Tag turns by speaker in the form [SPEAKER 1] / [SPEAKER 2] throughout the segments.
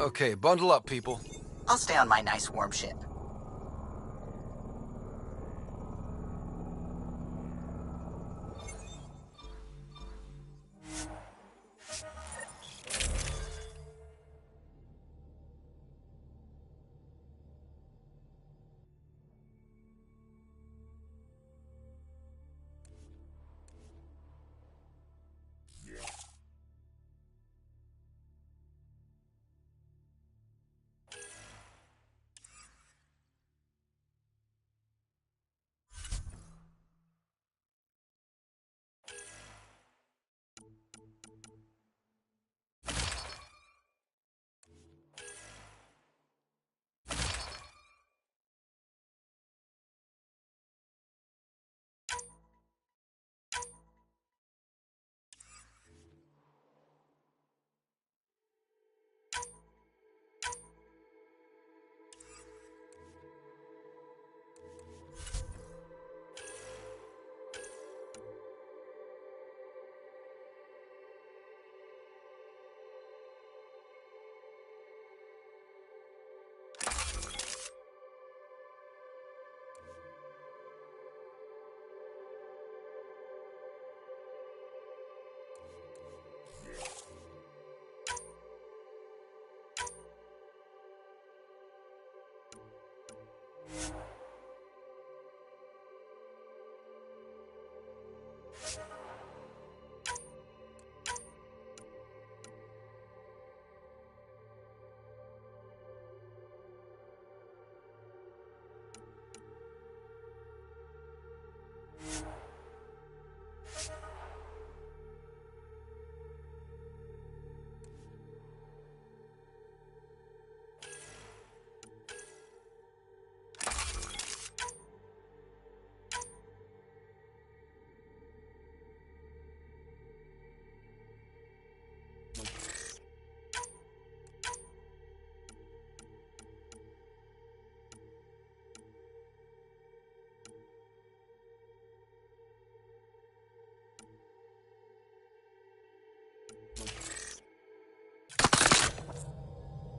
[SPEAKER 1] Okay, bundle up, people.
[SPEAKER 2] I'll stay on my nice warm ship.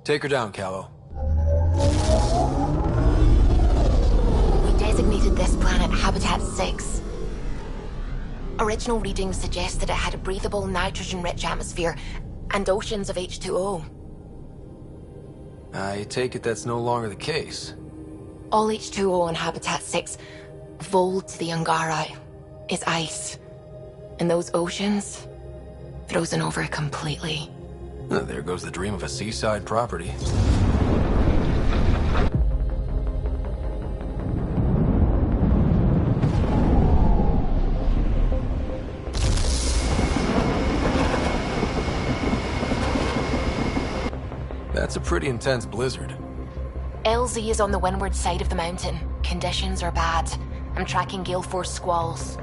[SPEAKER 1] Take her down, Callow.
[SPEAKER 3] We designated this planet Habitat 6. Original readings suggest that it had a breathable, nitrogen-rich atmosphere and oceans of H2O.
[SPEAKER 1] I take it that's no longer the case.
[SPEAKER 3] All H2O on Habitat 6, vold to the Angara, is ice. And those oceans, frozen over completely.
[SPEAKER 1] There goes the dream of a seaside property. That's a pretty intense blizzard.
[SPEAKER 3] LZ is on the windward side of the mountain. Conditions are bad. I'm tracking gale force squalls.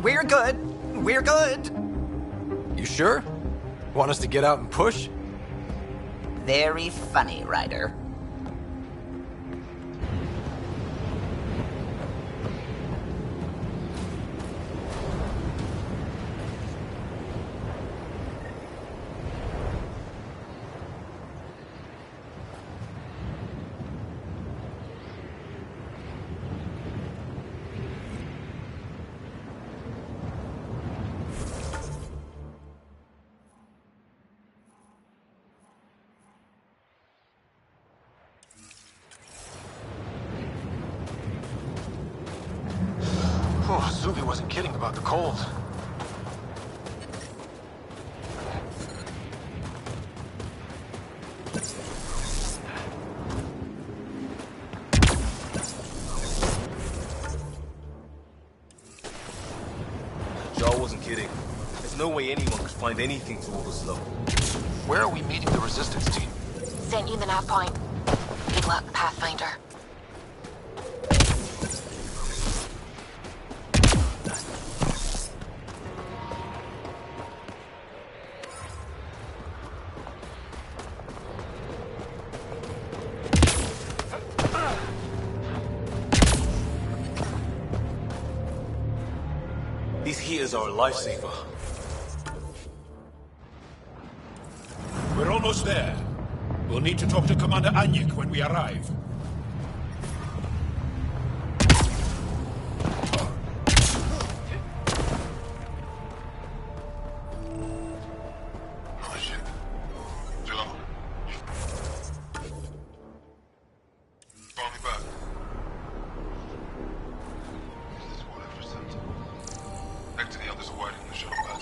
[SPEAKER 2] We're good. We're good.
[SPEAKER 1] You sure? Want us to get out and push?
[SPEAKER 2] Very funny, Ryder.
[SPEAKER 1] Oh, Zuby wasn't kidding about the cold.
[SPEAKER 4] Joel wasn't kidding. There's no way anyone could find anything to overslow.
[SPEAKER 1] Where are we meeting the resistance team?
[SPEAKER 3] Sent you the nav point. Good luck, Pathfinder.
[SPEAKER 4] These heaters are a lifesaver.
[SPEAKER 5] We're almost there. We'll need to talk to Commander Anyik when we arrive.
[SPEAKER 6] Oh shit. Joe. Call me back. This is what I've just sent. Hector and the others are waiting in the shuttle pad.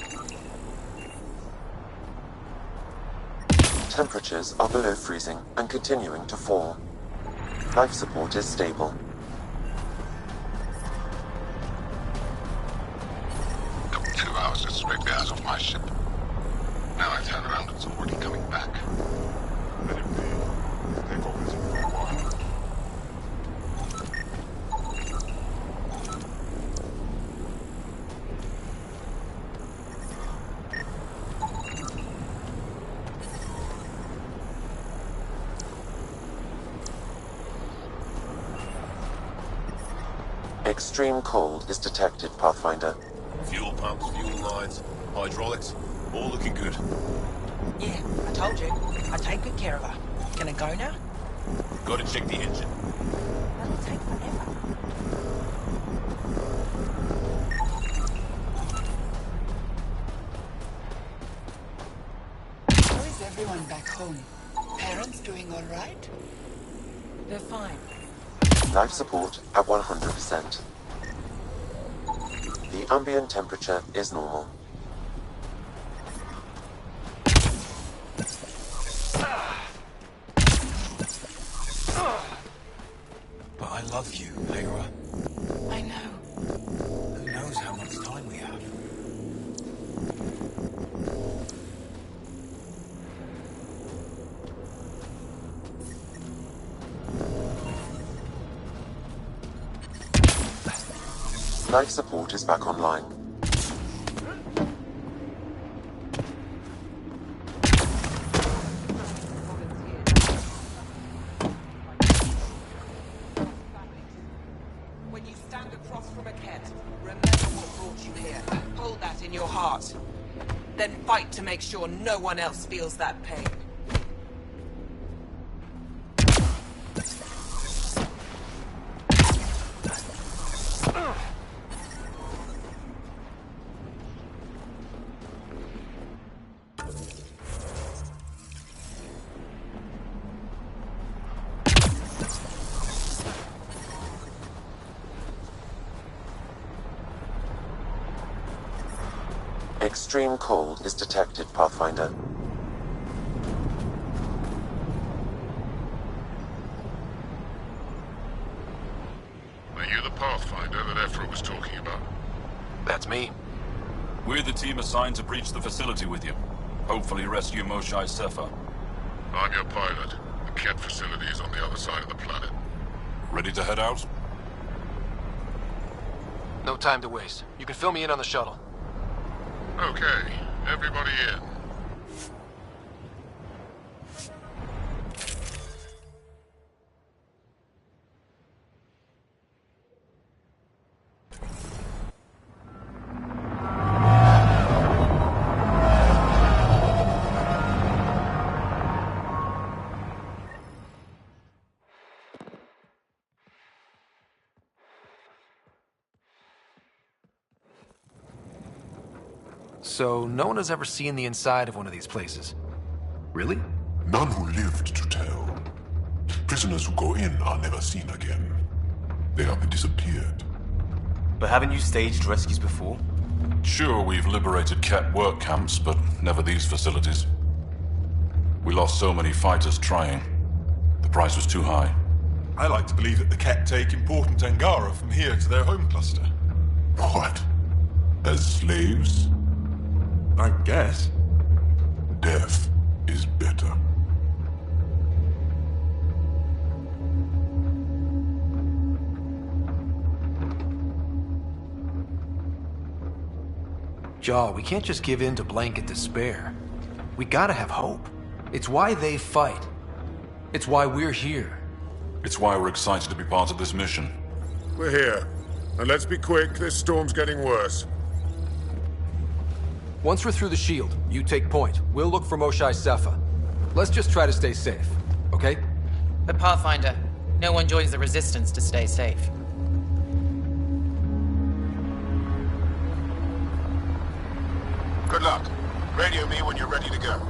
[SPEAKER 7] Temperatures are below freezing and continuing to fall. Life support is stable.
[SPEAKER 6] Took me 2 hours to scrape the ass off my ship. Now I turn around and it's already coming back. Let it be. Take over this for a while.
[SPEAKER 7] Extreme cold is detected, Pathfinder.
[SPEAKER 4] Fuel pumps, fuel lines, hydraulics, all looking good.
[SPEAKER 8] Yeah, I told you. I take good care of her. Can I go now?
[SPEAKER 4] Gotta check the engine.
[SPEAKER 8] That'll take forever.
[SPEAKER 9] How is everyone back home? Parents doing all right?
[SPEAKER 8] They're fine.
[SPEAKER 7] Life support at 100%. The ambient temperature is normal.
[SPEAKER 5] But I love you, Lyra.
[SPEAKER 9] I know.
[SPEAKER 5] Who knows how much time we have?
[SPEAKER 7] Life support is back online.
[SPEAKER 8] When you stand across from a cat, remember what brought you here. Hold that in your heart. Then fight to make sure no one else feels that pain.
[SPEAKER 7] Extreme cold is detected, Pathfinder.
[SPEAKER 6] Are you the Pathfinder that Ephra was talking about?
[SPEAKER 1] That's me.
[SPEAKER 10] We're the team assigned to breach the facility with you. Hopefully rescue Moshae Sefa.
[SPEAKER 6] I'm your pilot. The Ket facility is on the other side of the planet.
[SPEAKER 10] Ready to head out?
[SPEAKER 1] No time to waste. You can fill me in on the shuttle.
[SPEAKER 6] Okay, everybody in.
[SPEAKER 1] So, no one has ever seen the inside of one of these places. Really?
[SPEAKER 6] None who lived to tell. Prisoners who go in are never seen again. They have disappeared.
[SPEAKER 4] But haven't you staged rescues before?
[SPEAKER 10] Sure, we've liberated Ket work camps, but never these facilities. We lost so many fighters trying. The price was too high.
[SPEAKER 6] I like to believe that the Ket take important Angara from here to their home cluster. What? As slaves?
[SPEAKER 11] I guess.
[SPEAKER 10] Death is bitter.
[SPEAKER 1] Jaw, we can't just give in to blanket despair. We gotta have hope. It's why they fight. It's why we're here.
[SPEAKER 10] It's why we're excited to be part of this mission.
[SPEAKER 5] We're here. And let's be quick, this storm's getting worse.
[SPEAKER 1] Once we're through the shield, you take point. We'll look for Moshae Sepha. Let's just try to stay safe, okay?
[SPEAKER 12] But Pathfinder, no one joins the Resistance to stay safe.
[SPEAKER 6] Good luck. Radio me when you're ready to go.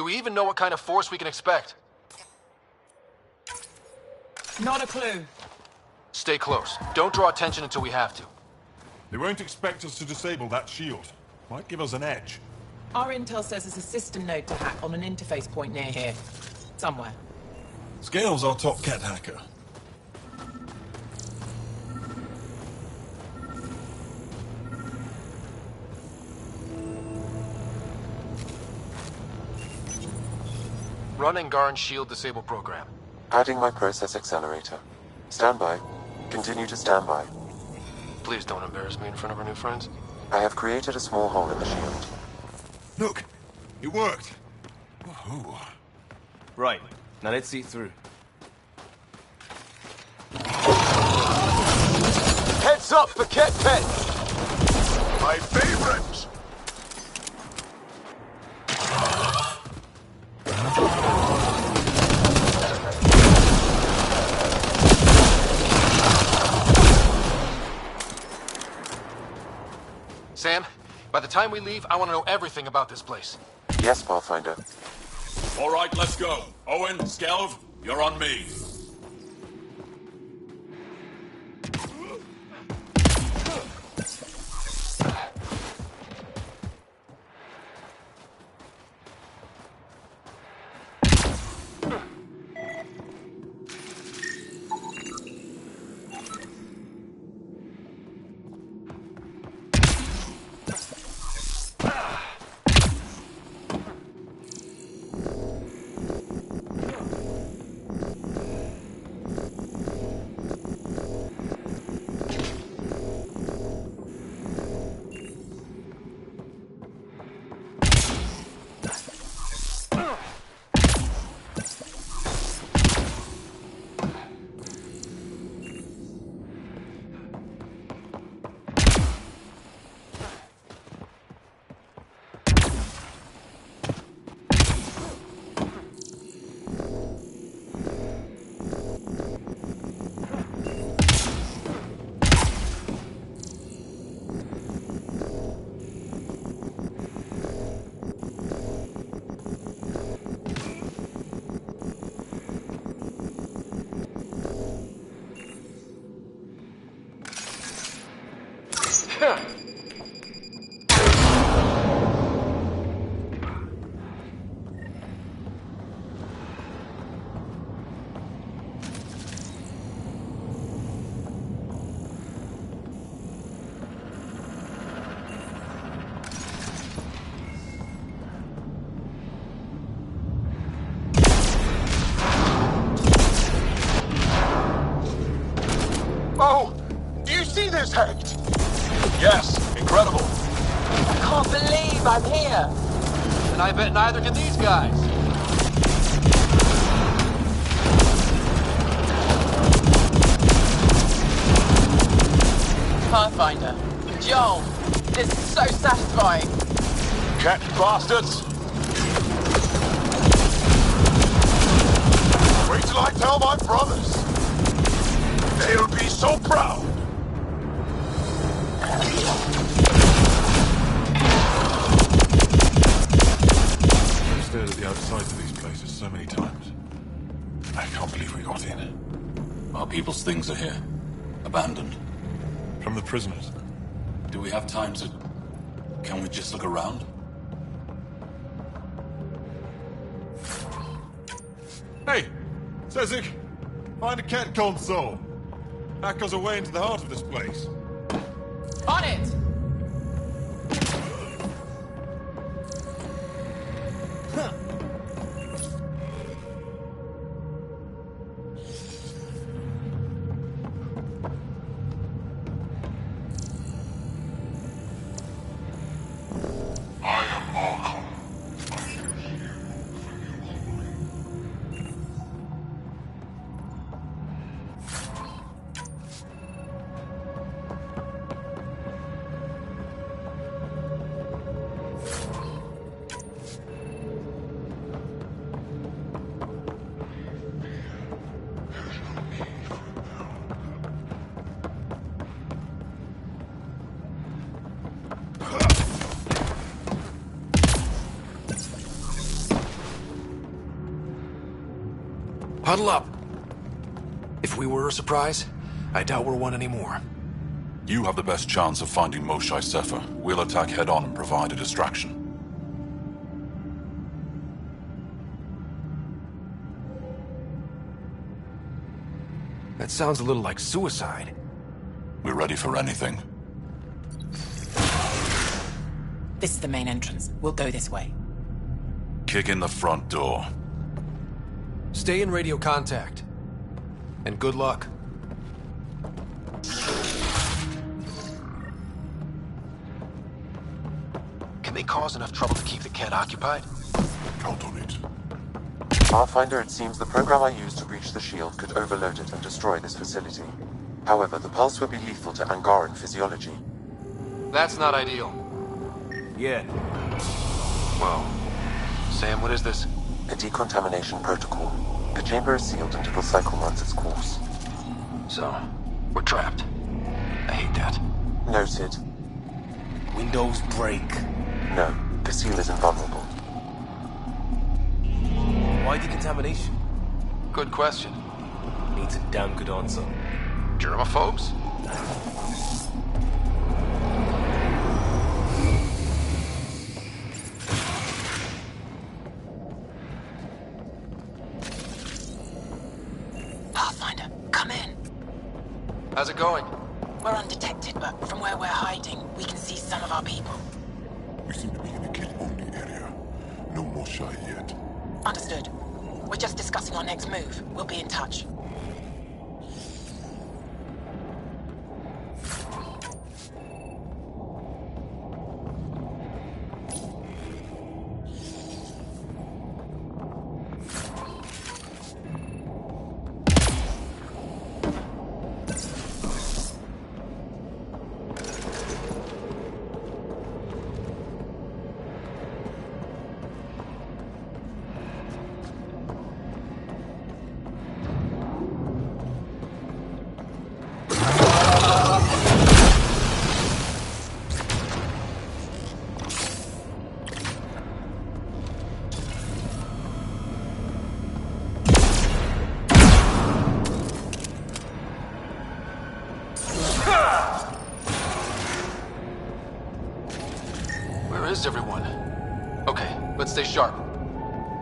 [SPEAKER 1] Do we even know what kind of force we can expect?
[SPEAKER 8] Not a clue.
[SPEAKER 1] Stay close. Don't draw attention until we have to.
[SPEAKER 11] They won't expect us to disable that shield. Might give us an edge.
[SPEAKER 8] Our intel says there's a system node to hack on an interface point near here. Somewhere.
[SPEAKER 11] Scale's our top cat hacker.
[SPEAKER 1] Run Angaran's shield disable program.
[SPEAKER 7] Adding my process accelerator. Stand by. Continue to stand by.
[SPEAKER 1] Please don't embarrass me in front of our new friends.
[SPEAKER 7] I have created a small hole in the shield.
[SPEAKER 11] Look! It worked! Woohoo!
[SPEAKER 13] Right. Now let's see it through.
[SPEAKER 1] Heads up for Ket Pet!
[SPEAKER 6] My favorite!
[SPEAKER 1] Sam, by the time we leave, I want to know everything about this place.
[SPEAKER 7] Yes, Pathfinder.
[SPEAKER 10] All right, let's go. Owen, Skelv, you're on me.
[SPEAKER 6] Oh! Do you see this, Hect?
[SPEAKER 5] Yes, incredible.
[SPEAKER 8] I can't believe I'm here.
[SPEAKER 1] And I bet neither can these guys.
[SPEAKER 8] Pathfinder, Joel, this is so satisfying.
[SPEAKER 5] Cat bastards!
[SPEAKER 6] Wait till I tell my brothers. They'll be so proud.
[SPEAKER 11] I've stared at the outsides of these places so many times. I can't believe we got in.
[SPEAKER 10] Our people's things are here. Abandoned.
[SPEAKER 11] From the prisoners.
[SPEAKER 10] Do we have time to... Can we just look around?
[SPEAKER 11] Hey! Sezik! Find a cat console. That goes away into the heart of this place.
[SPEAKER 8] On it!
[SPEAKER 6] I am Arkham.
[SPEAKER 1] Huddle up. If we were a surprise, I doubt we're one anymore.
[SPEAKER 10] You have the best chance of finding Moshae Sefer. We'll attack head-on and provide a distraction.
[SPEAKER 1] That sounds a little like suicide.
[SPEAKER 10] We're ready for anything.
[SPEAKER 12] This is the main entrance. We'll go this way.
[SPEAKER 10] Kick in the front door.
[SPEAKER 1] Stay in radio contact. And good luck. Can they cause enough trouble to keep the cat occupied?
[SPEAKER 11] Count on it.
[SPEAKER 7] Pathfinder, it seems the program I used to breach the shield could overload it and destroy this facility. However, the pulse would be lethal to Angaran physiology.
[SPEAKER 1] That's not ideal.
[SPEAKER 13] Yeah.
[SPEAKER 1] Whoa. Sam, what is this?
[SPEAKER 7] A decontamination protocol. The chamber is sealed until the cycle runs its course.
[SPEAKER 1] So, we're trapped. I hate that.
[SPEAKER 7] Noted.
[SPEAKER 13] Windows break.
[SPEAKER 7] No, the seal is invulnerable.
[SPEAKER 13] Why decontamination?
[SPEAKER 1] Good question.
[SPEAKER 13] Needs a damn good answer.
[SPEAKER 1] Germaphobes?
[SPEAKER 3] Pathfinder, come in.
[SPEAKER 1] How's it going?
[SPEAKER 3] We're undetected, but from where we're hiding, we can see some of our people.
[SPEAKER 6] We seem to be in a kid-only area. No more shy yet.
[SPEAKER 3] Understood. We're just discussing our next move. We'll be in touch.
[SPEAKER 1] stay sharp.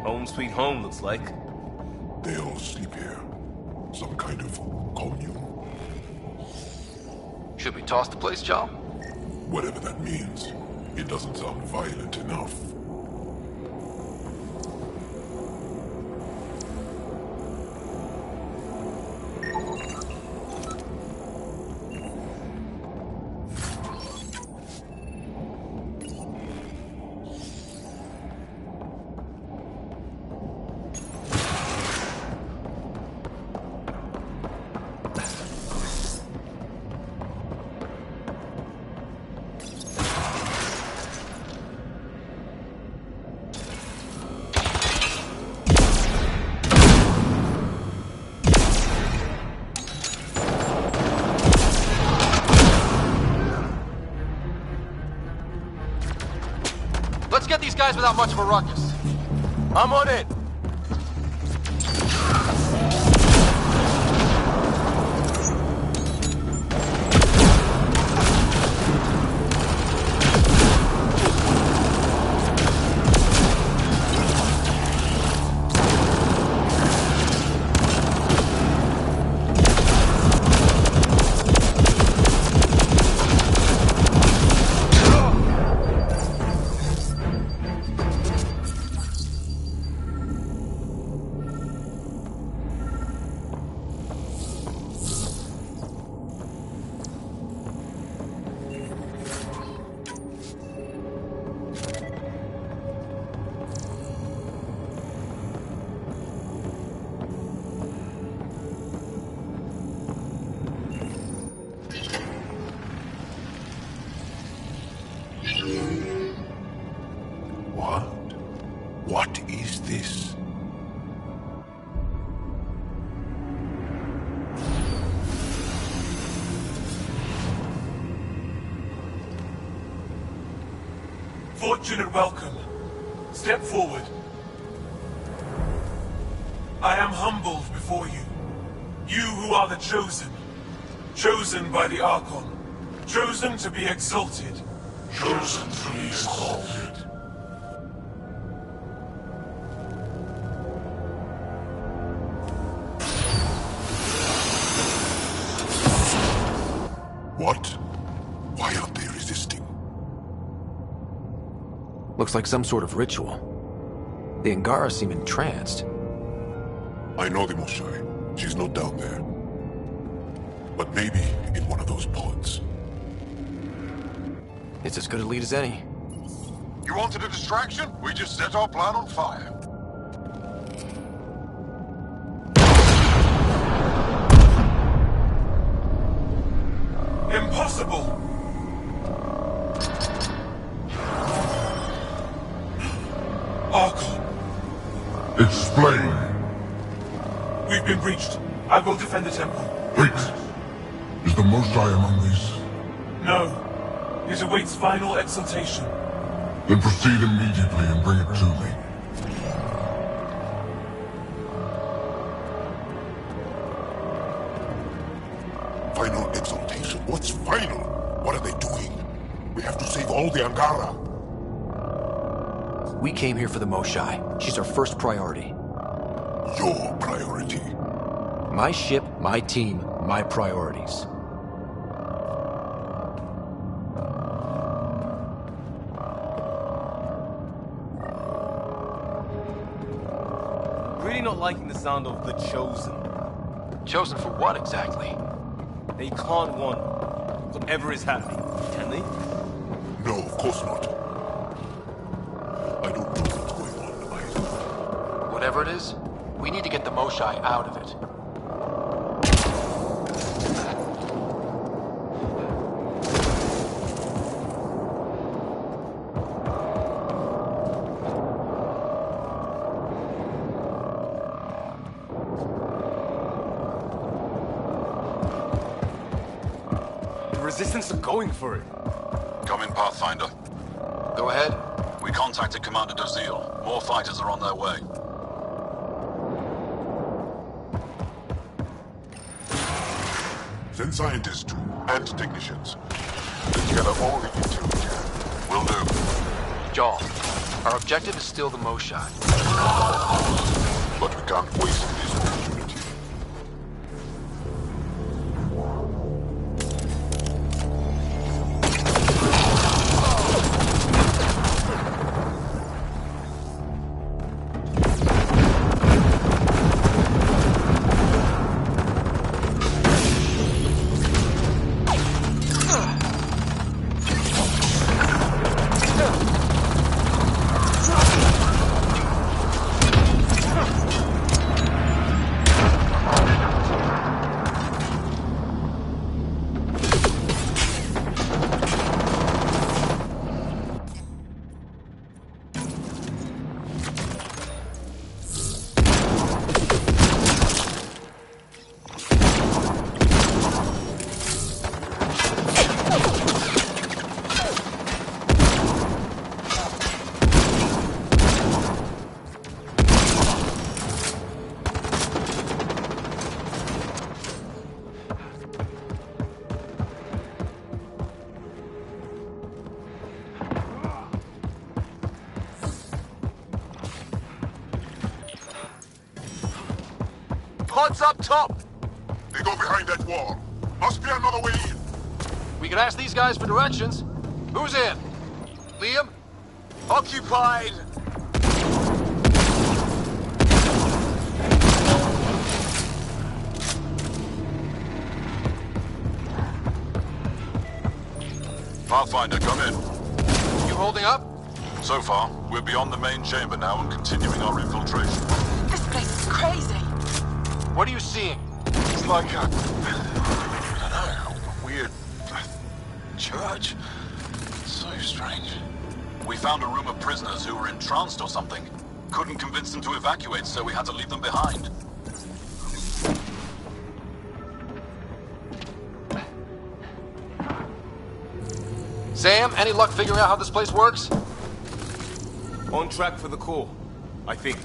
[SPEAKER 13] Home sweet home, looks like.
[SPEAKER 6] They all sleep here. Some kind of commune.
[SPEAKER 1] Should we toss the place, John?
[SPEAKER 6] Whatever that means. It doesn't sound violent enough.
[SPEAKER 1] Let's get these guys without much of a ruckus.
[SPEAKER 13] I'm on it!
[SPEAKER 6] What is this?
[SPEAKER 5] Fortunate welcome. Step forward. I am humbled before you. You who are the chosen. Chosen by the Archon. Chosen to be exalted.
[SPEAKER 6] Chosen to be exalted. What? Why aren't they resisting?
[SPEAKER 1] Looks like some sort of ritual. The Angara seem entranced.
[SPEAKER 6] I know the Moshai. She's not down there. But maybe in one of those pods.
[SPEAKER 1] It's as good a lead as any.
[SPEAKER 6] You wanted a distraction? We just set our plan on fire.
[SPEAKER 5] Impossible! Archon.
[SPEAKER 6] Explain.
[SPEAKER 5] We've been breached. I will defend the temple.
[SPEAKER 6] Wait. Is the Moshai among these?
[SPEAKER 5] No. It awaits final exaltation.
[SPEAKER 6] Then proceed immediately and bring it to me. Final exaltation? What's final? What are they doing? We have to save all the Angara.
[SPEAKER 1] We came here for the Moshai. She's our first priority.
[SPEAKER 6] Your priority?
[SPEAKER 1] My ship, my team, my priorities.
[SPEAKER 13] Really not liking the sound of the Chosen.
[SPEAKER 1] Chosen for what exactly?
[SPEAKER 13] They can't want whatever is happening, can they?
[SPEAKER 6] No, of course not. I don't know what's going on either.
[SPEAKER 1] Whatever it is, we need to get the Moshai out of it.
[SPEAKER 13] Resistance are going for it.
[SPEAKER 4] Come in, Pathfinder.
[SPEAKER 1] Go ahead.
[SPEAKER 4] We contacted Commander Dozil. More fighters are on their way.
[SPEAKER 6] Send scientists too, and technicians. Let's gather all the intel we can.
[SPEAKER 4] Will do.
[SPEAKER 1] Jaw, Our objective is still the Moshae.
[SPEAKER 6] But we can't waste this opportunity.
[SPEAKER 4] Pods up top!
[SPEAKER 6] They go behind that wall. Must be another way in.
[SPEAKER 1] We can ask these guys for directions. Who's in? Liam?
[SPEAKER 4] Occupied!
[SPEAKER 10] Pathfinder, come in.
[SPEAKER 1] You holding up?
[SPEAKER 10] So far, we're beyond the main chamber now and continuing our infiltration.
[SPEAKER 9] This place is crazy.
[SPEAKER 1] What are you seeing?
[SPEAKER 6] It's like a... I don't know, weird... church? So strange.
[SPEAKER 10] We found a room of prisoners who were entranced or something. Couldn't convince them to evacuate, so we had to leave them behind.
[SPEAKER 1] Sam, any luck figuring out how this place works?
[SPEAKER 13] On track for the core, I think.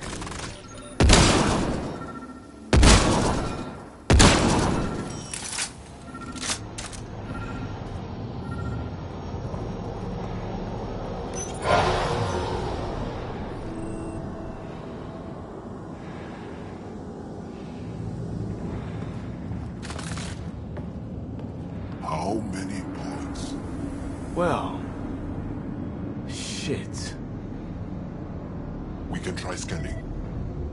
[SPEAKER 6] How many bullets?
[SPEAKER 13] Well... shit.
[SPEAKER 6] We can try scanning.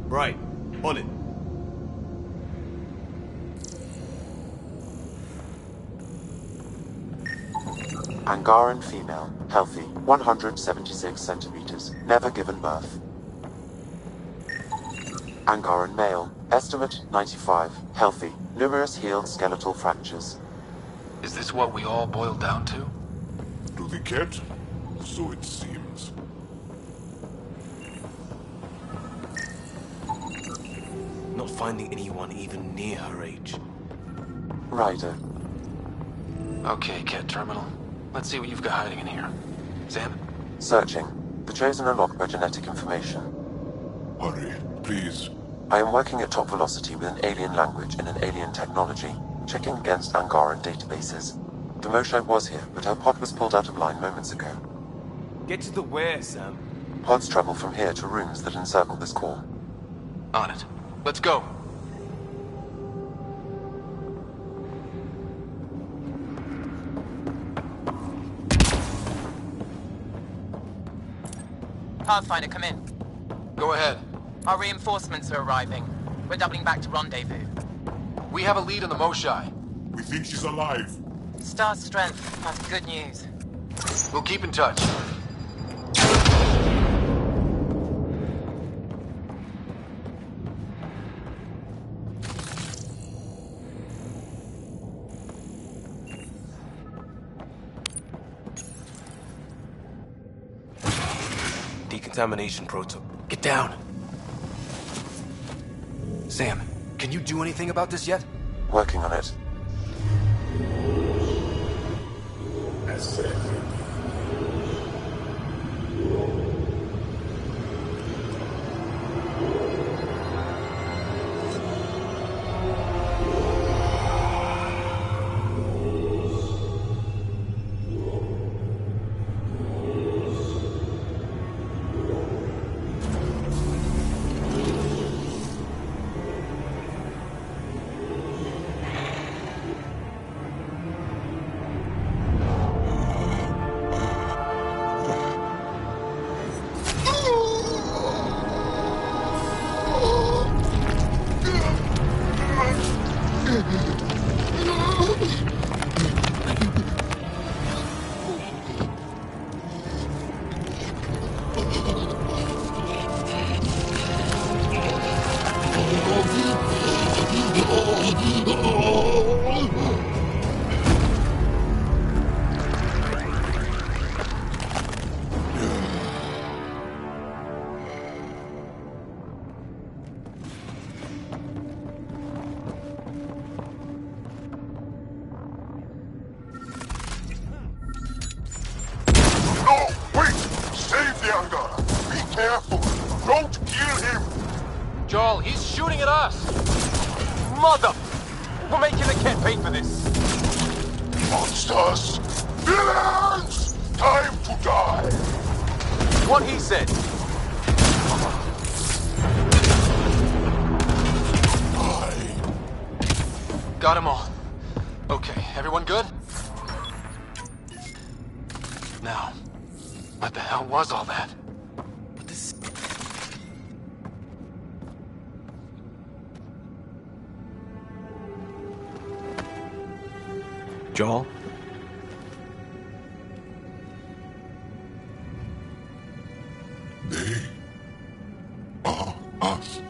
[SPEAKER 13] Right. On it.
[SPEAKER 7] Angaran female, healthy, 176 centimeters, never given birth. Angaran male, estimate 95, healthy, numerous heel skeletal fractures.
[SPEAKER 1] Is this what we all boiled down to?
[SPEAKER 6] To the cat? So it seems.
[SPEAKER 13] Not finding anyone even near her age.
[SPEAKER 7] Ryder.
[SPEAKER 1] Okay, Cat Terminal. Let's see what you've got hiding in here. Sam?
[SPEAKER 7] Searching. The Chosen are locked by genetic information.
[SPEAKER 6] Hurry, please.
[SPEAKER 7] I am working at top velocity with an alien language and an alien technology, checking against Angaran databases. The Moshae was here, but her pod was pulled out of line moments ago.
[SPEAKER 13] Get to the where, Sam?
[SPEAKER 7] Pods travel from here to rooms that encircle this core.
[SPEAKER 1] On it. Let's go.
[SPEAKER 8] Pathfinder, come in.
[SPEAKER 1] Go ahead.
[SPEAKER 8] Our reinforcements are arriving. We're doubling back to rendezvous.
[SPEAKER 1] We have a lead on the Moshae.
[SPEAKER 6] We think she's alive.
[SPEAKER 8] Star strength. That's good news.
[SPEAKER 1] We'll keep in touch.
[SPEAKER 13] Decontamination protocol.
[SPEAKER 1] Get down. Sam, can you do anything about this yet?
[SPEAKER 7] Working on it.
[SPEAKER 4] Joel, he's shooting at us! Mother! We're making the kid pay for this!
[SPEAKER 6] Monsters! Villains! Time to die!
[SPEAKER 4] What he said! Got them all. Okay, everyone good? Now, what the hell was all that?
[SPEAKER 1] Joel?
[SPEAKER 6] They are us.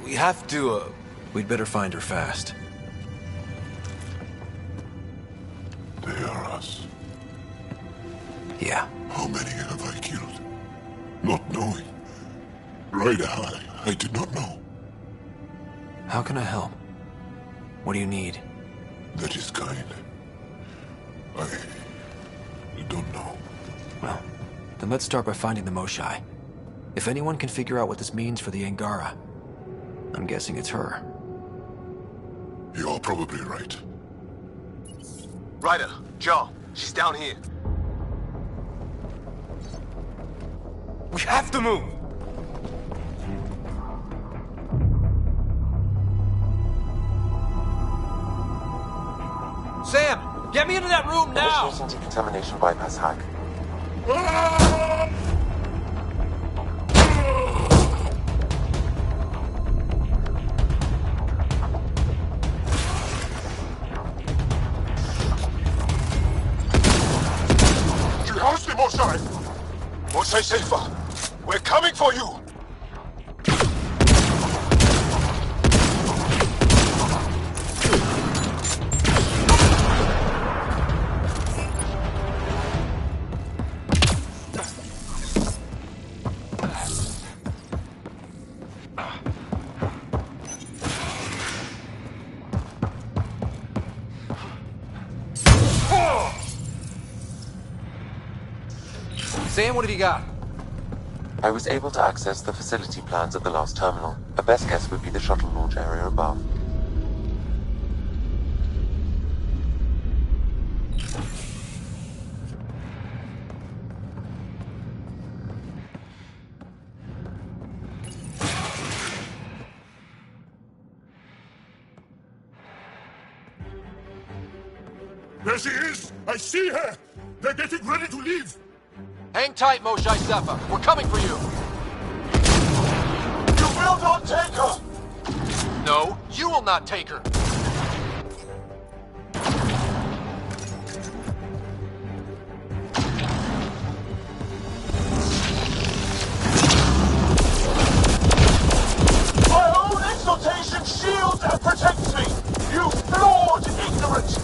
[SPEAKER 1] We have to, We'd better find her fast.
[SPEAKER 6] They are us.
[SPEAKER 1] Yeah.
[SPEAKER 6] How many have I killed? Not knowing. Ryder, I did not know.
[SPEAKER 1] How can I help? What do you need?
[SPEAKER 6] That is kind. I don't know.
[SPEAKER 1] Well, then let's start by finding the Moshai. If anyone can figure out what this means for the Angara, I'm guessing it's her.
[SPEAKER 6] You're probably right.
[SPEAKER 4] Ryder, Joel, she's down here. We have to move! Sam, get me into that room now!
[SPEAKER 7] Initiating decontamination bypass hack.
[SPEAKER 6] Mosai Safer, we're coming for you!
[SPEAKER 1] Sam, what have you got?
[SPEAKER 7] I was able to access the facility plans at the last terminal. A best guess would be the shuttle launch area above.
[SPEAKER 6] There she is! I see her! They're getting ready to leave!
[SPEAKER 4] Hang tight, Moshai Sefa. We're coming for you.
[SPEAKER 6] You will not take her!
[SPEAKER 4] No, you will not take her.
[SPEAKER 6] My own exaltation shields and protects me! You flawed ignorant!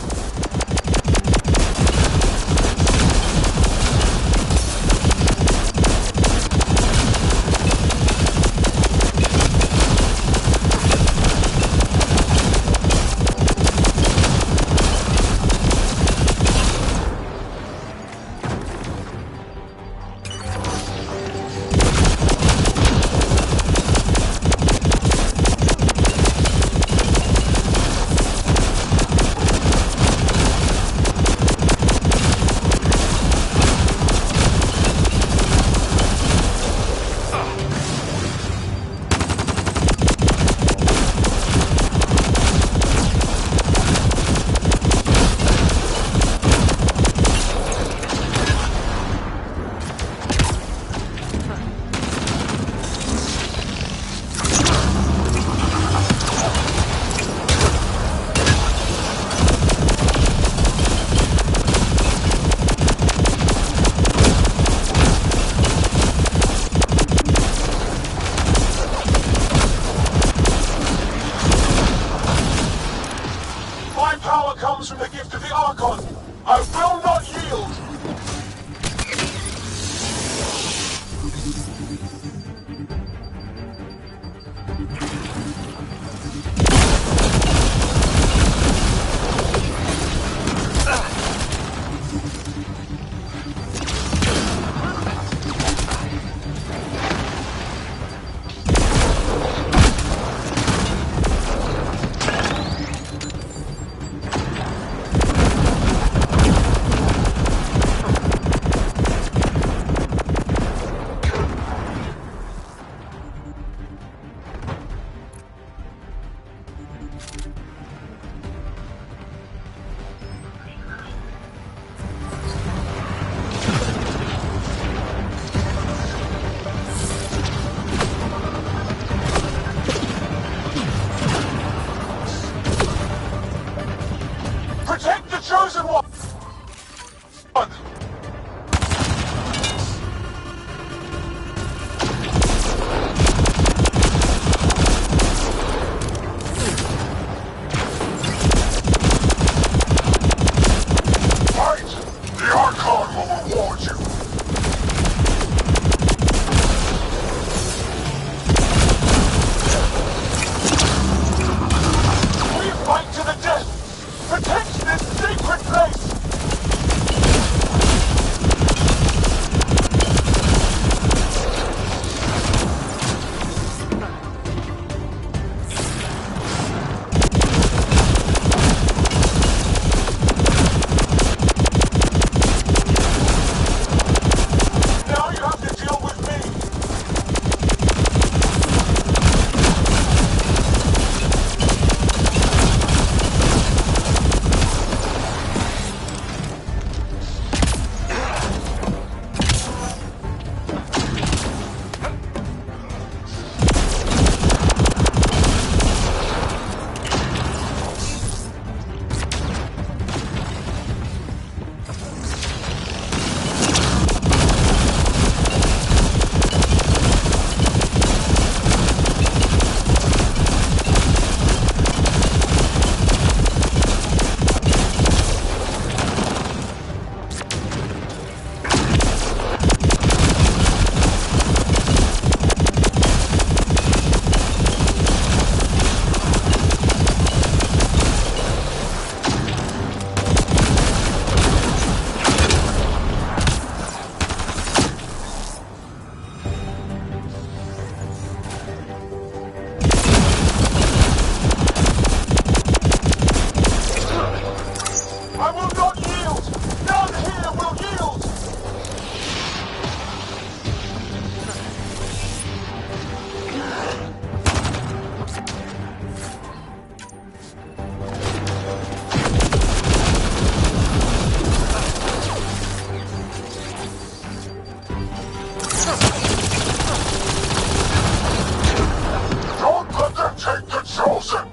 [SPEAKER 5] My power comes from the gift of the Archon. I will not yield. Protect the Chosen One! Fight! The Archon will reward you! We fight to the death! Protect this sacred place! Now you have to deal with me! I will not yield! None here will yield! Don't let them take the Chosen!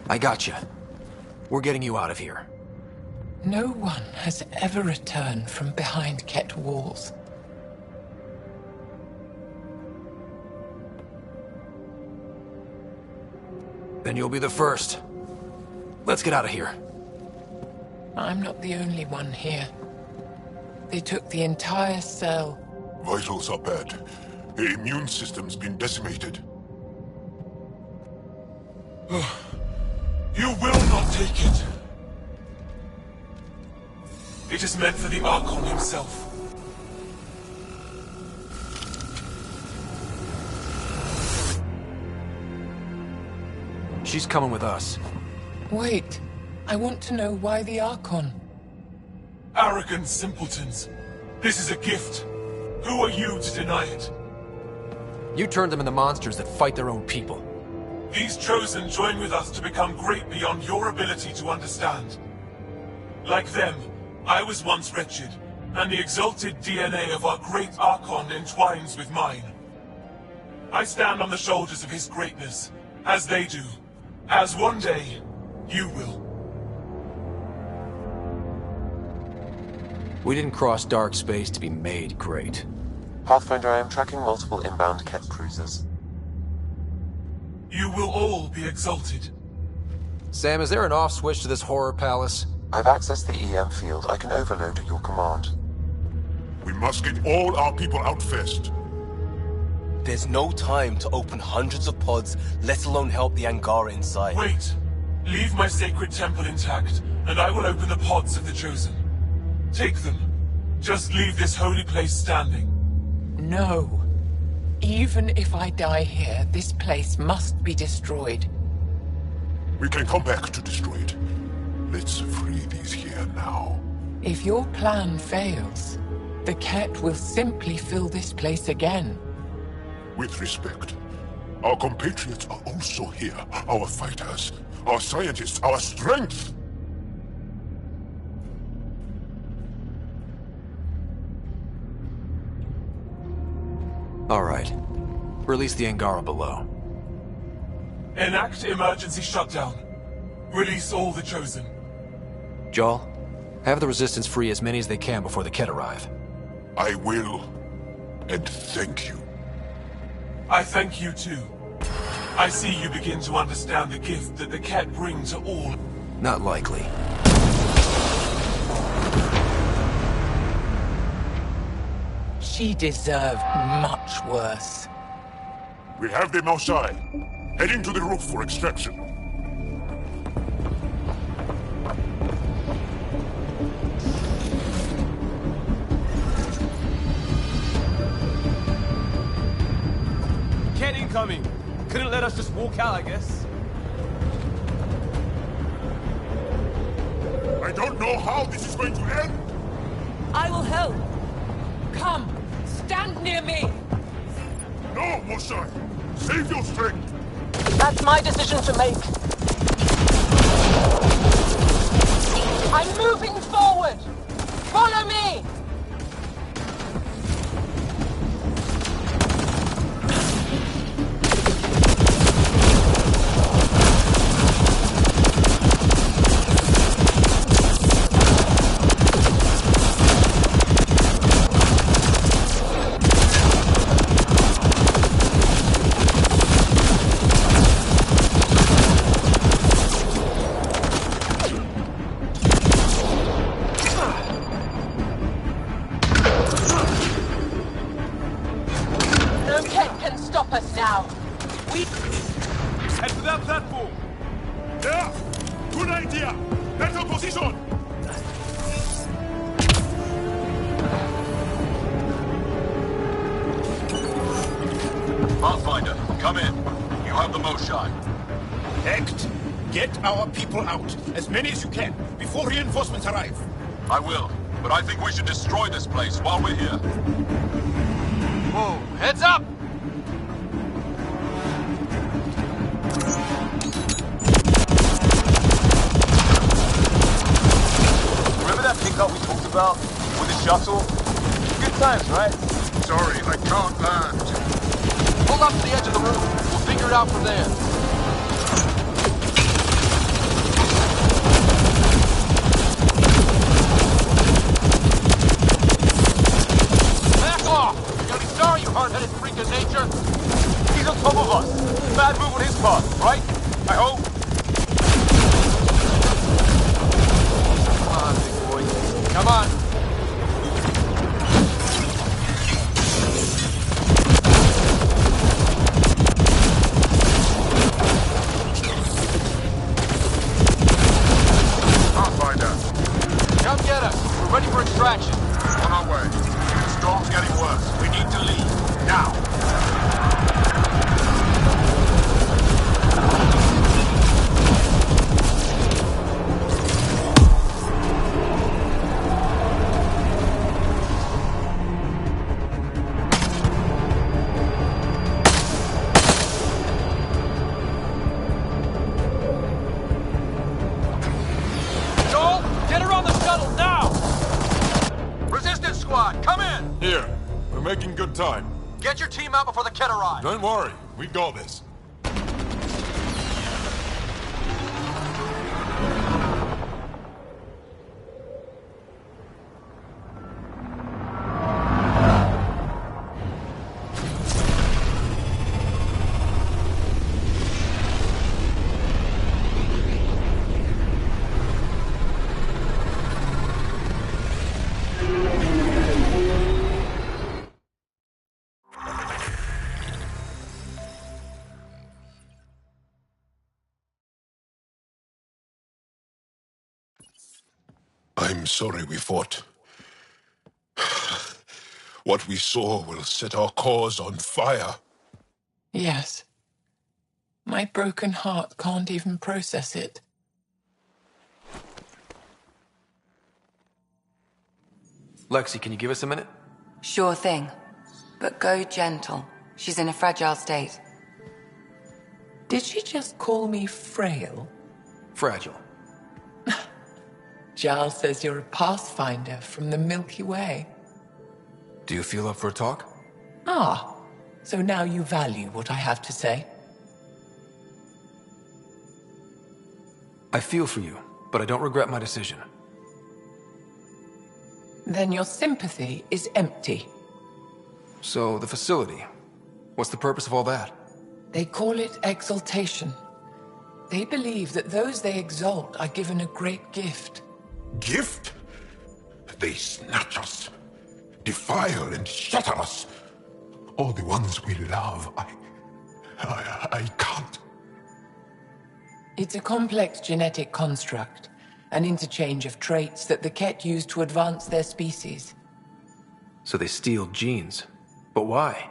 [SPEAKER 1] I got you. We're getting you out of here.
[SPEAKER 9] No one has ever returned from behind Ket walls.
[SPEAKER 1] Then you'll be the first. Let's get out of here.
[SPEAKER 9] I'm not the only one here. They took the entire cell.
[SPEAKER 6] Vitals are bad. The immune system's been decimated.
[SPEAKER 5] You will not take it. It is meant for the Archon himself.
[SPEAKER 1] She's coming with us.
[SPEAKER 9] Wait. I want to know why the Archon.
[SPEAKER 5] Arrogant simpletons. This is a gift. Who are you to deny it?
[SPEAKER 1] You turned them into monsters that fight their own people.
[SPEAKER 5] These Chosen join with us to become great beyond your ability to understand. Like them, I was once wretched, and the exalted DNA of our great Archon entwines with mine. I stand on the shoulders of his greatness, as they do, as one day, you will.
[SPEAKER 1] We didn't cross dark space to be made great.
[SPEAKER 7] Pathfinder, I am tracking multiple inbound Ket cruisers.
[SPEAKER 5] You will all be exalted.
[SPEAKER 1] Sam, is there an off switch to this horror palace?
[SPEAKER 7] I've accessed the EM field. I can overload at your command.
[SPEAKER 6] We must get all our people out first.
[SPEAKER 13] There's no time to open hundreds of pods, let alone help the Angara inside.
[SPEAKER 5] Wait. Leave my sacred temple intact, and I will open the pods of the Chosen. Take them. Just leave this holy place standing.
[SPEAKER 9] No. Even if I die here, this place must be destroyed.
[SPEAKER 6] We can come back to destroy it. Let's free these here now.
[SPEAKER 9] If your plan fails, the Ket will simply fill this place again.
[SPEAKER 6] With respect, our compatriots are also here. Our fighters, our scientists, our strength!
[SPEAKER 1] All right. Release the Angara below.
[SPEAKER 5] Enact emergency shutdown. Release all the Chosen.
[SPEAKER 1] Jarl, have the Resistance free as many as they can before the Ket arrive.
[SPEAKER 6] I will. And thank you.
[SPEAKER 5] I thank you too. I see you begin to understand the gift that the Ket bring to all.
[SPEAKER 1] Not likely.
[SPEAKER 9] She deserved much worse.
[SPEAKER 6] We have them outside. Heading to the roof for extraction.
[SPEAKER 13] Ket incoming! Couldn't let us just walk out, I guess.
[SPEAKER 6] I don't know how this is going to end!
[SPEAKER 9] I will help! Come! Stand near me!
[SPEAKER 6] No, Moshai! Save your strength!
[SPEAKER 8] That's my decision to make. I'm moving forward! Follow me!
[SPEAKER 13] Head to that platform!
[SPEAKER 6] Yeah! Good idea! Better position!
[SPEAKER 4] Pathfinder, come in. You have the most shot.
[SPEAKER 14] Act. Get our people out. As many as you can, before reinforcements arrive.
[SPEAKER 4] I will, but I think we should destroy this place while we're here. Whoa, heads up!
[SPEAKER 13] Remember that pickup we talked about? With the shuttle? Good times, right?
[SPEAKER 6] Sorry, I can't land.
[SPEAKER 4] Hold up to the edge of the room. We'll figure it out from there. extraction.
[SPEAKER 6] On our way. The storm's getting worse. We need to leave. Now.
[SPEAKER 11] Here. We're making good time.
[SPEAKER 4] Get your team out before the kit arrives.
[SPEAKER 11] Don't worry. We got this.
[SPEAKER 6] I'm sorry we fought. What we saw will set our cause on fire.
[SPEAKER 9] Yes. My broken heart can't even process it.
[SPEAKER 1] Lexi, can you give us a minute?
[SPEAKER 15] Sure thing. But go gentle. She's in a fragile state.
[SPEAKER 9] Did she just call me frail?
[SPEAKER 1] Fragile.
[SPEAKER 9] Giles says you're a pathfinder from the Milky Way.
[SPEAKER 1] Do you feel up for a talk?
[SPEAKER 9] Ah, so now you value what I have to say?
[SPEAKER 1] I feel for you, but I don't regret my decision.
[SPEAKER 9] Then your sympathy is empty.
[SPEAKER 1] So, the facility. What's the purpose of all that?
[SPEAKER 9] They call it exaltation. They believe that those they exalt are given a great gift.
[SPEAKER 6] Gift? They snatch us, defile and shatter us. All the ones we love. I can't.
[SPEAKER 9] It's a complex genetic construct, an interchange of traits that the Ket use to advance their species.
[SPEAKER 1] So they steal genes. But why?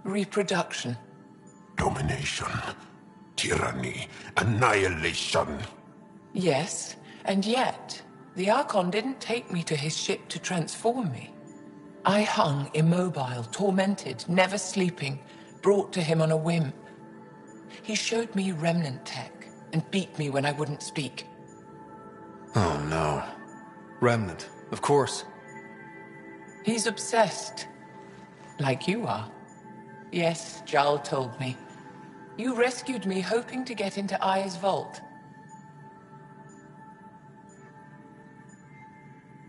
[SPEAKER 9] Reproduction.
[SPEAKER 6] Domination. Tyranny. Annihilation.
[SPEAKER 9] Yes, and yet, the Archon didn't take me to his ship to transform me. I hung immobile, tormented, never sleeping, brought to him on a whim. He showed me remnant tech and beat me when I wouldn't speak.
[SPEAKER 1] Oh no. Remnant, of course.
[SPEAKER 9] He's obsessed. Like you are. Yes, Jarl told me. You rescued me hoping to get into Aya's vault.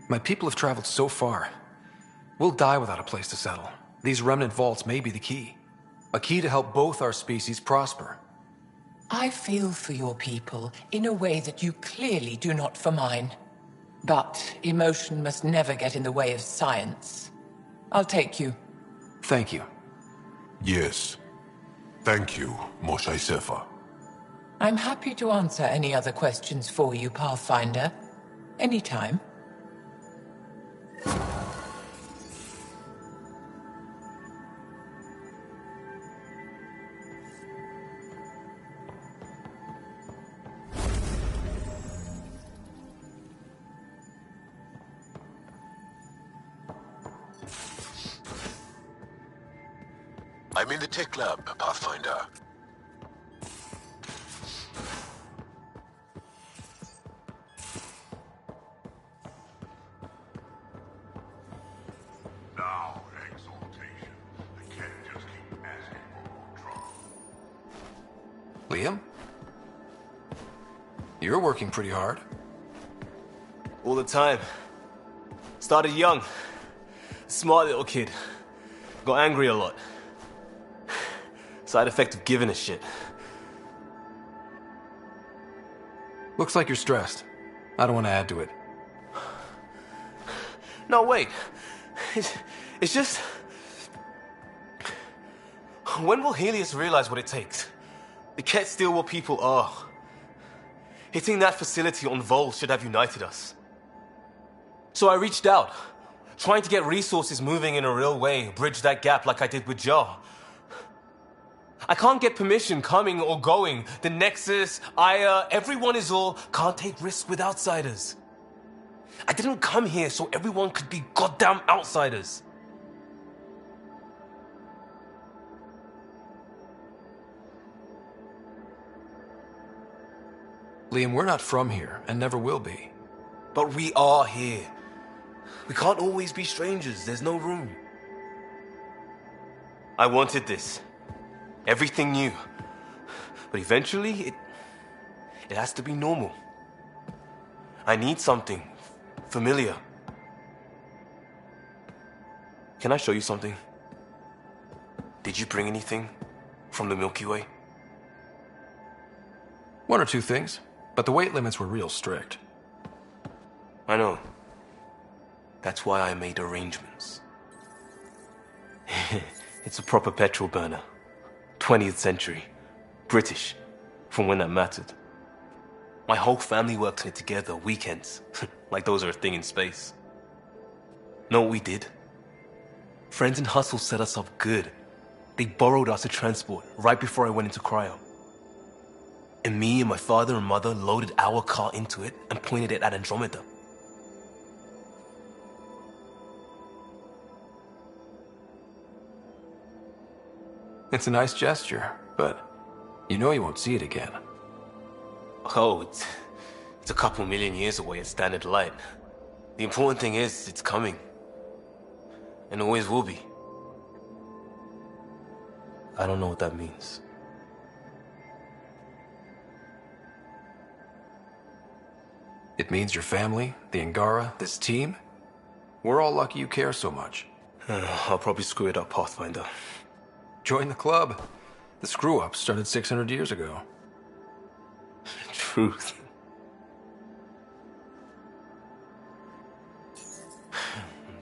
[SPEAKER 1] My people have traveled so far. We'll die without a place to settle. These remnant vaults may be the key. A key to help both our species prosper.
[SPEAKER 9] I feel for your people in a way that you clearly do not for mine. But emotion must never get in the way of science. I'll take you.
[SPEAKER 1] Thank you.
[SPEAKER 6] Yes. Thank you, Moshe Sefer.
[SPEAKER 9] I'm happy to answer any other questions for you, Pathfinder. Anytime.
[SPEAKER 6] I'm in the tech lab, Pathfinder. Now, exaltation. I can't just keep asking for more trouble.
[SPEAKER 1] Liam? You're working pretty hard.
[SPEAKER 13] All the time. Started young. Smart little kid. Got angry a lot. Side effect of giving a shit.
[SPEAKER 1] Looks like you're stressed. I don't want to add to it.
[SPEAKER 13] No, wait. It's just... When will Helios realize what it takes? The Ket steal what people are. Hitting that facility on Vol should have united us. So I reached out, trying to get resources moving in a real way, bridge that gap like I did with Jar. I can't get permission coming or going. The Nexus, Aya, everyone is all can't take risks with outsiders. I didn't come here so everyone could be goddamn outsiders.
[SPEAKER 1] Liam, we're not from here, and never will be.
[SPEAKER 13] But we are here. We can't always be strangers, there's no room. I wanted this. Everything new. But eventually, it has to be normal. I need something familiar. Can I show you something? Did you bring anything from the Milky Way?
[SPEAKER 1] One or two things, but the weight limits were real strict.
[SPEAKER 13] I know. That's why I made arrangements. It's a proper petrol burner. 20th century. British. From when that mattered. My whole family worked on it together, weekends. Like those are a thing in space. Know what we did? Friends in Hustle set us up good. They borrowed us a transport right before I went into cryo. And me and my father and mother loaded our car into it and pointed it at Andromeda.
[SPEAKER 1] It's a nice gesture, but you know you won't see it again.
[SPEAKER 13] Oh, it's a couple million years away at standard light. The important thing is, it's coming. And always will be. I don't know what that means.
[SPEAKER 1] It means your family, the Angara, this team. We're all lucky you care so much.
[SPEAKER 13] I'll probably screw it up, Pathfinder.
[SPEAKER 1] Join the club. The screw-up started 600 years ago.
[SPEAKER 13] Truth.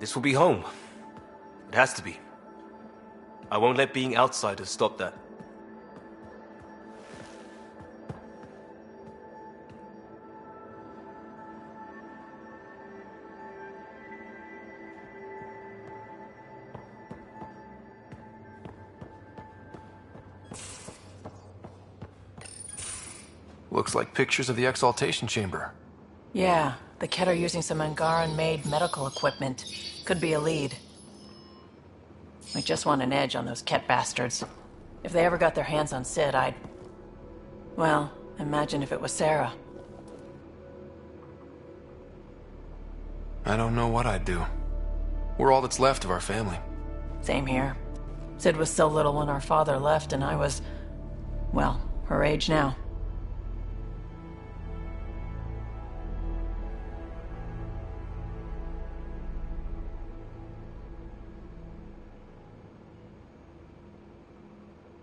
[SPEAKER 13] This will be home. It has to be. I won't let being outsiders stop that.
[SPEAKER 1] Looks like pictures of the exaltation chamber.
[SPEAKER 16] Yeah, the Ket are using some Angaran-made medical equipment. Could be a lead. I just want an edge on those Ket bastards. If they ever got their hands on Sid, I'd... Well, imagine if it was Sarah.
[SPEAKER 1] I don't know what I'd do. We're all that's left of our family.
[SPEAKER 16] Same here. Sid was so little when our father left, and I was... well, her age now.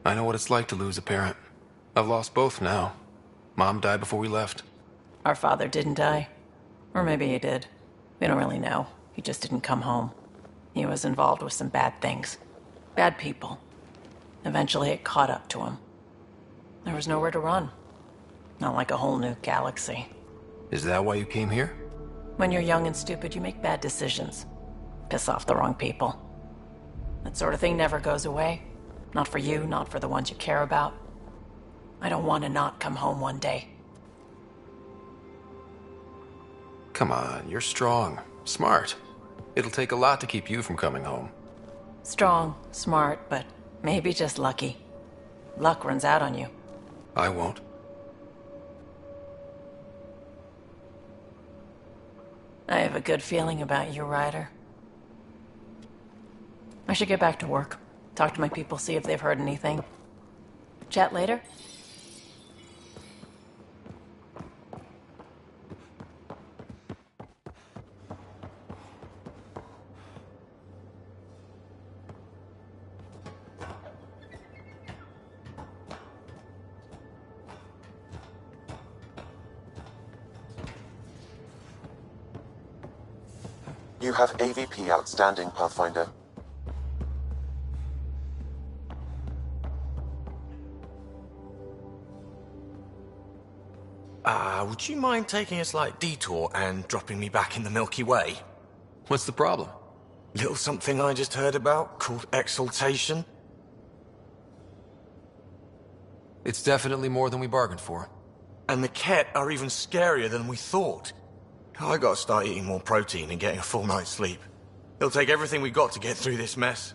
[SPEAKER 1] I know what it's like to lose a parent. I've lost both now. Mom died before we left.
[SPEAKER 16] Our father didn't die. Or maybe he did. We don't really know. He just didn't come home. He was involved with some bad things. Bad people. Eventually it caught up to him. There was nowhere to run. Not like a whole new galaxy.
[SPEAKER 1] Is that why you came here?
[SPEAKER 16] When you're young and stupid, you make bad decisions. Piss off the wrong people. That sort of thing never goes away. Not for you, not for the ones you care about. I don't want to not come home one day.
[SPEAKER 1] Come on, you're strong, smart. It'll take a lot to keep you from coming home.
[SPEAKER 16] Strong, smart, but maybe just lucky. Luck runs out on you.
[SPEAKER 1] I won't.
[SPEAKER 16] I have a good feeling about you, Ryder. I should get back to work. Talk to my people, see if they've heard anything. Chat later?
[SPEAKER 7] You have AVP outstanding, Pathfinder.
[SPEAKER 14] Would you mind taking a slight detour and dropping me back in the Milky Way?
[SPEAKER 1] What's the problem?
[SPEAKER 17] Little something I just heard about called exaltation.
[SPEAKER 1] It's definitely more than we bargained for.
[SPEAKER 17] And the Ket are even scarier than we thought. I gotta start eating more protein and getting a full night's sleep. It'll take everything we got to get through this mess.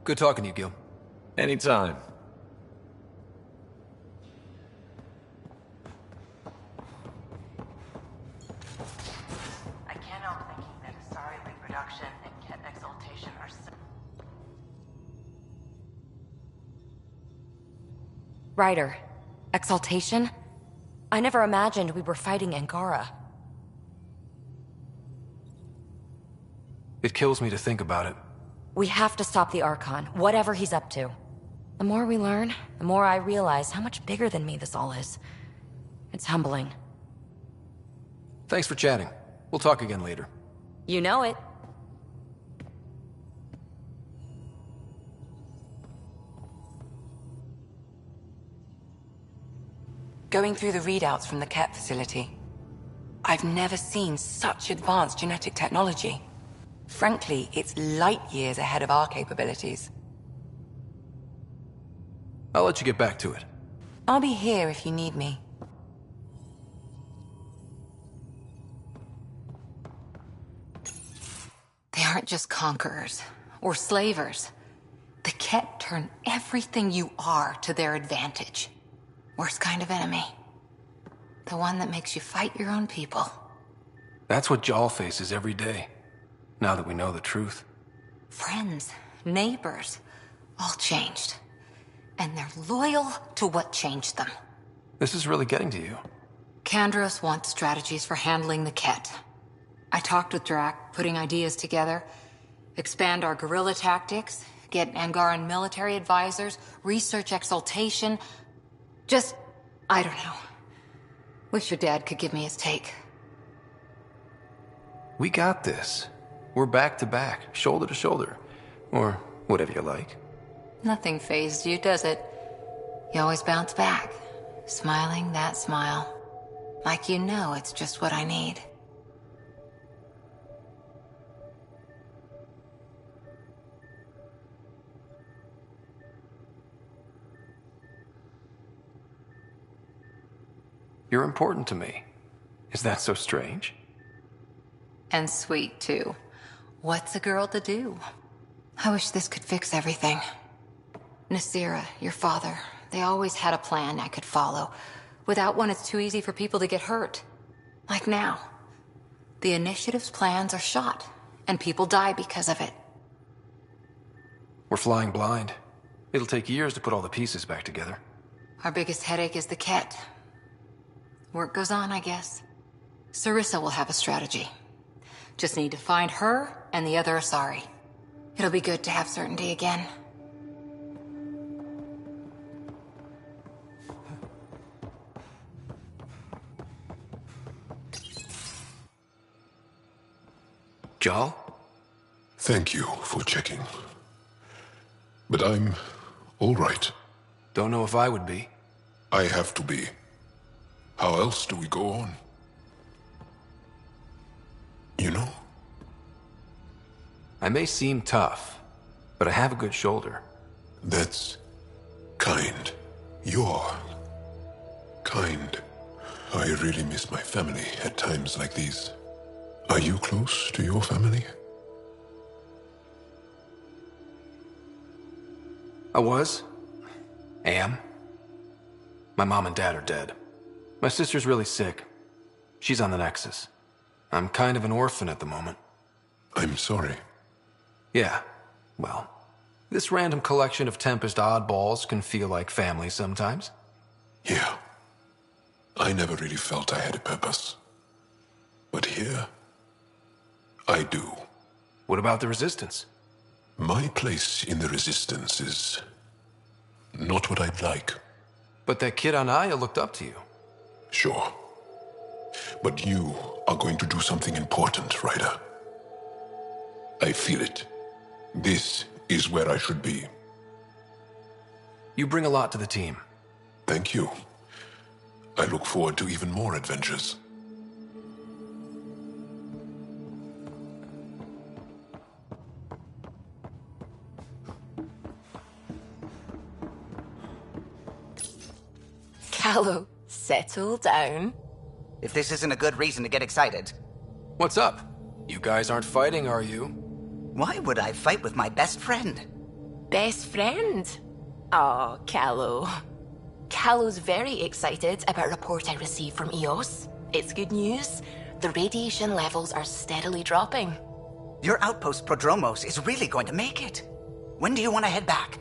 [SPEAKER 1] Good talking to you, Gil.
[SPEAKER 17] Anytime.
[SPEAKER 15] I can't help thinking that Asari reproduction and Ket exaltation are
[SPEAKER 18] Ryder, exaltation? I never imagined we were fighting Angara.
[SPEAKER 1] It kills me to think about it.
[SPEAKER 18] We have to stop the Archon, whatever he's up to. The more we learn, the more I realize how much bigger than me this all is. It's humbling.
[SPEAKER 1] Thanks for chatting. We'll talk again later.
[SPEAKER 18] You know it.
[SPEAKER 15] Going through the readouts from the Ket facility, I've never seen such advanced genetic technology. Frankly, it's light years ahead of our capabilities.
[SPEAKER 1] I'll let you get back to it.
[SPEAKER 15] I'll be here if you need me.
[SPEAKER 3] They aren't just conquerors or slavers. The Ket turn everything you are to their advantage. Worst kind of enemy. The one that makes you fight your own people.
[SPEAKER 1] That's what Jal faces every day, now that we know the truth.
[SPEAKER 3] Friends, neighbors, all changed. And they're loyal to what changed them.
[SPEAKER 1] This is really getting to you.
[SPEAKER 3] Kandros wants strategies for handling the Ket. I talked with Drac, putting ideas together. Expand our guerrilla tactics, get Angaran military advisors, research exaltation. Just, I don't know. Wish your dad could give me his take.
[SPEAKER 1] We got this. We're back to back, shoulder to shoulder. Or whatever you like.
[SPEAKER 3] Nothing fazed you, does it? You always bounce back, smiling that smile. Like you know it's just what I need.
[SPEAKER 1] You're important to me. Is that so strange?
[SPEAKER 3] And sweet, too. What's a girl to do? I wish this could fix everything. Nasira, your father, they always had a plan I could follow. Without one, it's too easy for people to get hurt. Like now. The Initiative's plans are shot, and people die because of it.
[SPEAKER 1] We're flying blind. It'll take years to put all the pieces back together.
[SPEAKER 3] Our biggest headache is the Ket. Work goes on, I guess. Sarissa will have a strategy. Just need to find her and the other Asari. It'll be good to have certainty again.
[SPEAKER 1] Jal?
[SPEAKER 6] Thank you for checking. But I'm all right.
[SPEAKER 1] Don't know if I would be.
[SPEAKER 6] I have to be. How else do we go on? You know?
[SPEAKER 1] I may seem tough, but I have a good shoulder.
[SPEAKER 6] That's kind. You're kind. I really miss my family at times like these. Are you close to your family?
[SPEAKER 1] I was. Am. My mom and dad are dead. My sister's really sick. She's on the Nexus. I'm kind of an orphan at the moment.
[SPEAKER 6] I'm sorry.
[SPEAKER 1] Yeah, well, this random collection of Tempest oddballs can feel like family sometimes.
[SPEAKER 6] Yeah. I never really felt I had a purpose. But here, I do.
[SPEAKER 1] What about the Resistance?
[SPEAKER 6] My place in the Resistance is not what I'd like.
[SPEAKER 1] But that kid Anaya looked up to you.
[SPEAKER 6] Sure. But you are going to do something important, Ryder. I feel it. This is where I should be.
[SPEAKER 1] You bring a lot to the team.
[SPEAKER 6] Thank you. I look forward to even more adventures.
[SPEAKER 3] Callow, settle down.
[SPEAKER 2] If this isn't a good reason to get excited.
[SPEAKER 1] What's up? You guys aren't fighting, are you?
[SPEAKER 2] Why would I fight with my best friend?
[SPEAKER 3] Best friend? Oh, Callow. Callow's very excited about a report I received from EOS. It's good news. The radiation levels are steadily dropping.
[SPEAKER 2] Your outpost Prodromos is really going to make it. When do you want to head back?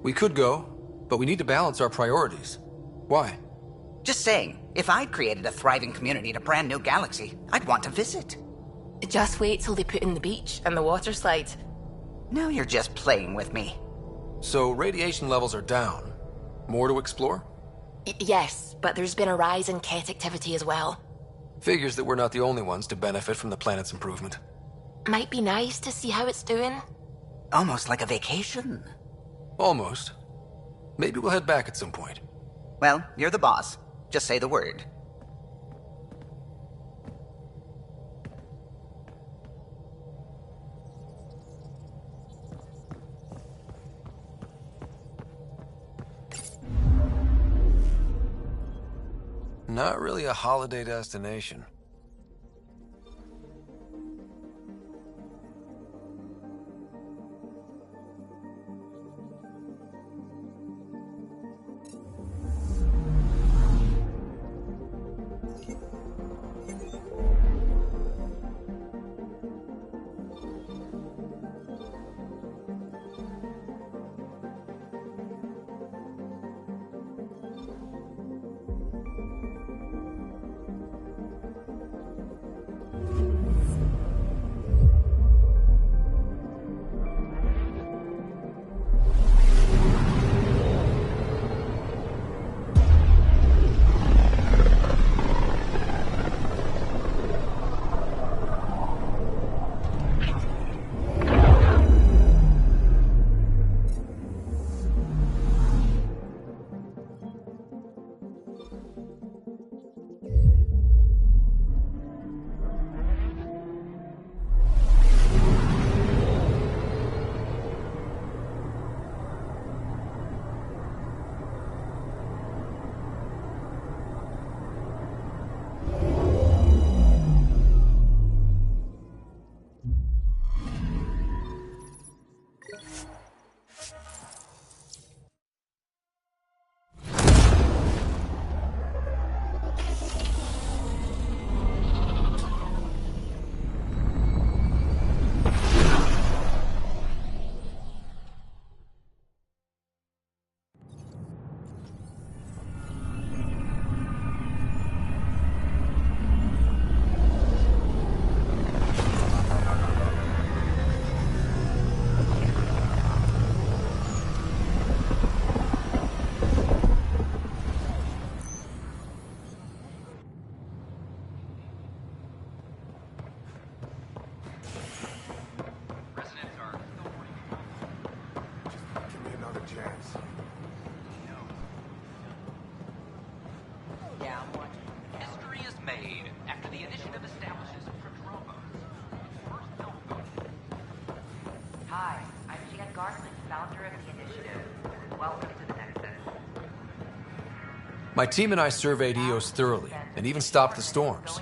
[SPEAKER 1] We could go, but we need to balance our priorities. Why?
[SPEAKER 2] Just saying, if I'd created a thriving community in a brand new galaxy, I'd want to visit.
[SPEAKER 3] Just wait till they put in the beach and the water slide.
[SPEAKER 2] Now you're just playing with me.
[SPEAKER 1] So radiation levels are down. More to explore?
[SPEAKER 3] Yes, but there's been a rise in Ket activity as well.
[SPEAKER 1] Figures that we're not the only ones to benefit from the planet's improvement.
[SPEAKER 3] Might be nice to see how it's doing.
[SPEAKER 2] Almost like a vacation.
[SPEAKER 1] Almost. Maybe we'll head back at some point.
[SPEAKER 2] Well, you're the boss. Just say the word.
[SPEAKER 1] Not really a holiday destination. My team and I surveyed EOS thoroughly, and even stopped the storms.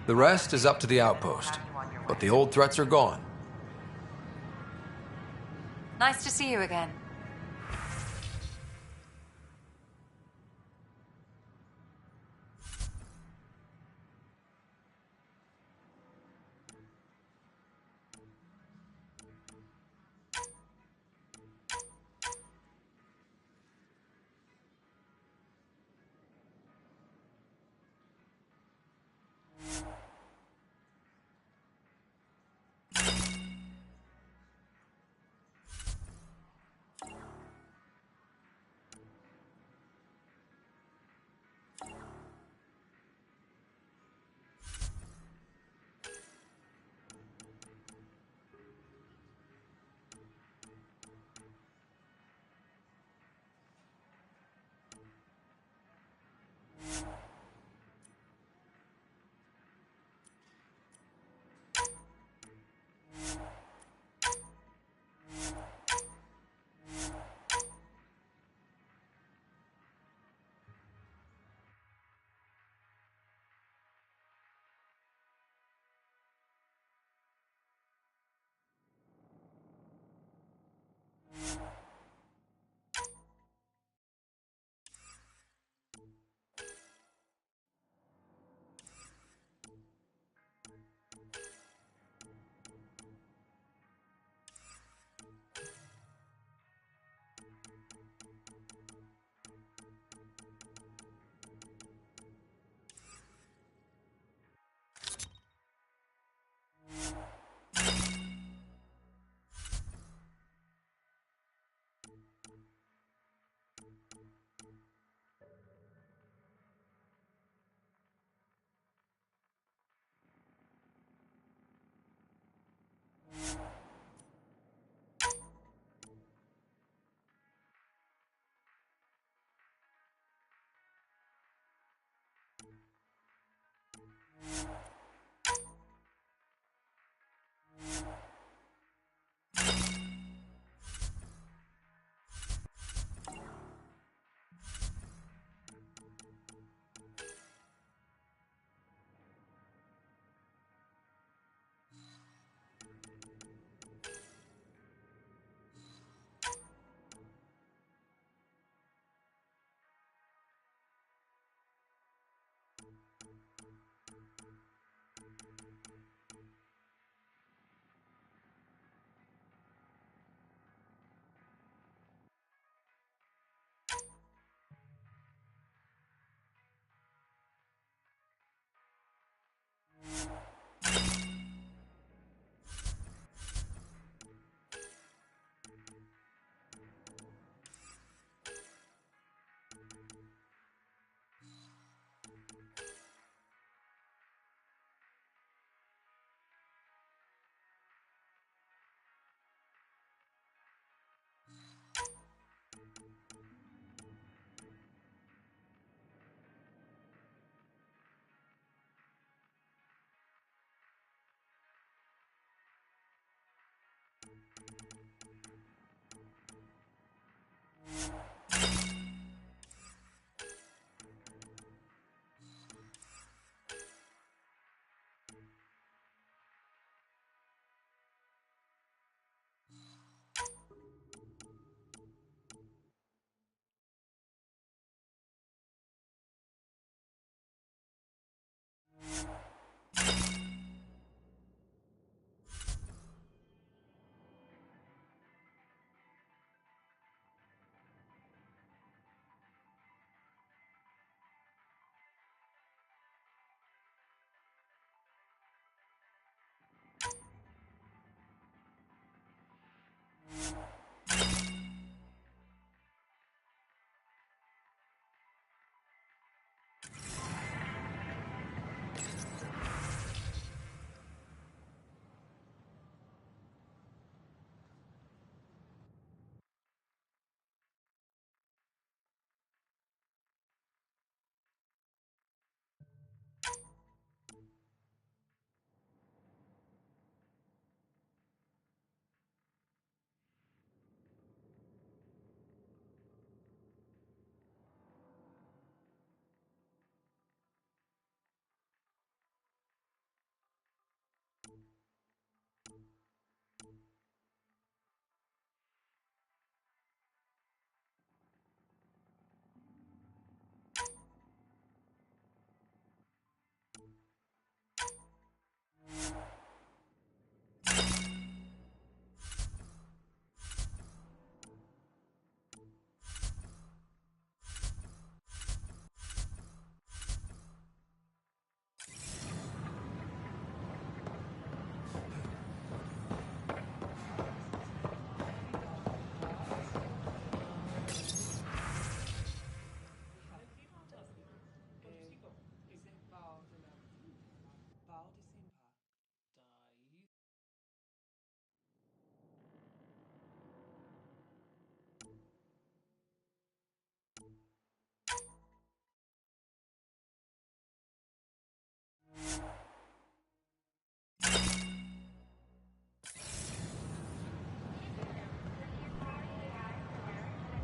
[SPEAKER 1] The rest is up to the outpost, but the old threats are gone.
[SPEAKER 15] Nice to see you again.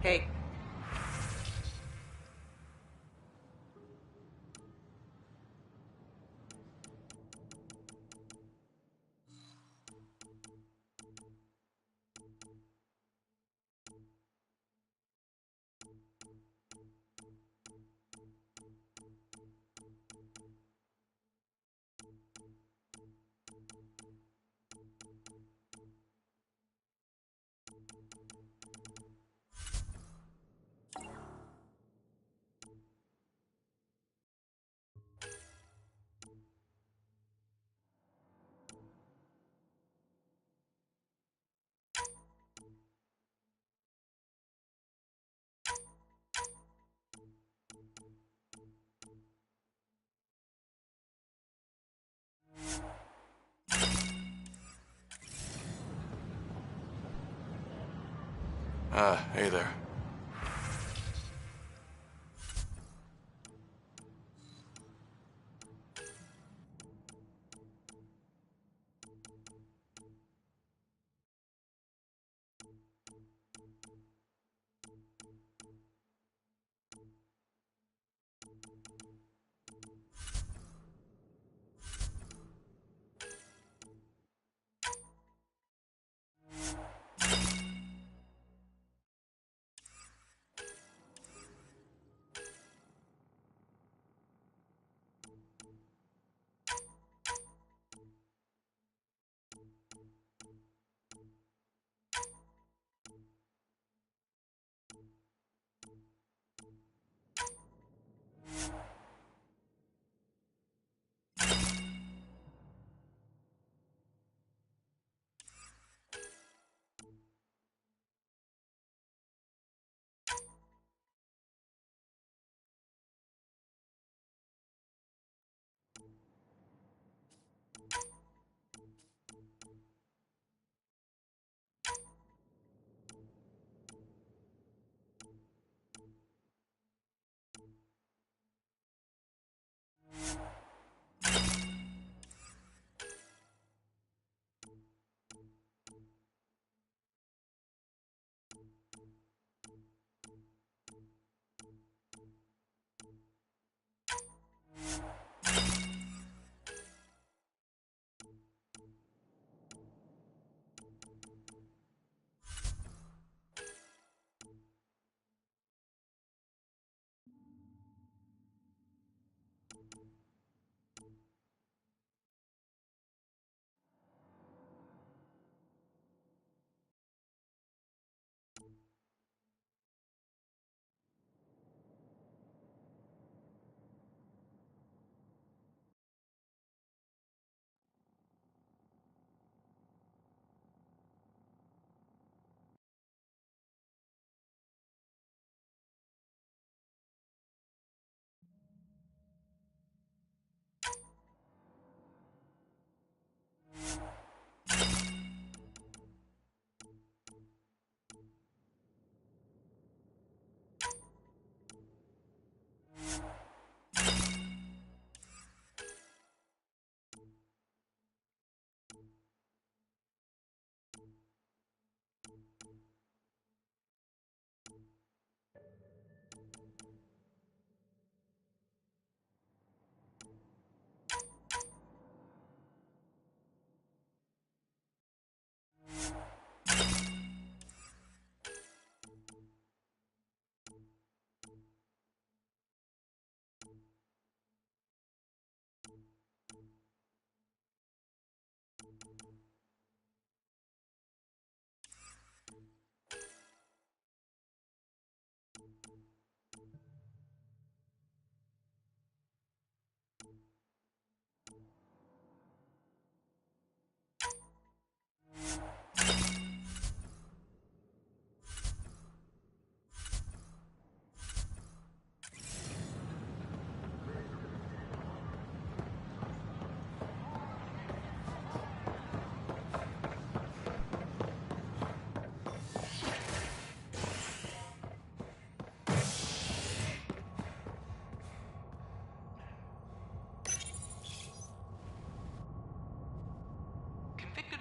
[SPEAKER 2] Hey.
[SPEAKER 17] Hey there.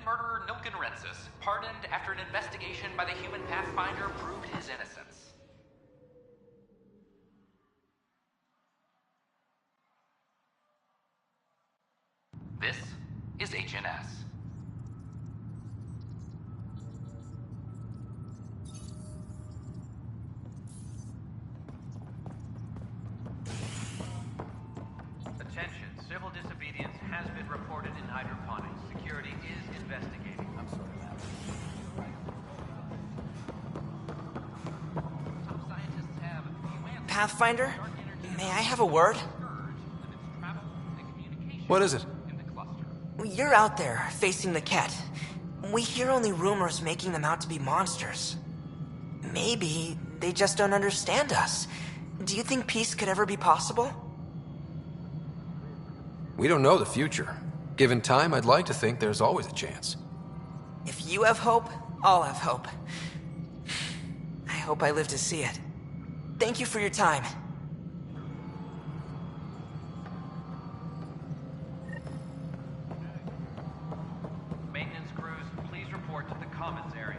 [SPEAKER 19] Murderer Nilken Rensis, pardoned after an investigation by the human Pathfinder proved his innocence. This is HNS. Attention, civil disobedience has been reported in hydroponics. Security is investigating. I'm sorry, Some scientists have
[SPEAKER 8] Pathfinder? May I have a word?
[SPEAKER 1] What is it?
[SPEAKER 8] You're out there, facing the Ket. We hear only rumors making them out to be monsters. Maybe they just don't understand us. Do you think peace could ever be possible?
[SPEAKER 1] We don't know the future. Given time, I'd like to think there's always a chance.
[SPEAKER 8] If you have hope, I'll have hope. I hope I live to see it. Thank you for your time.
[SPEAKER 19] Maintenance crews, please report to the commons area.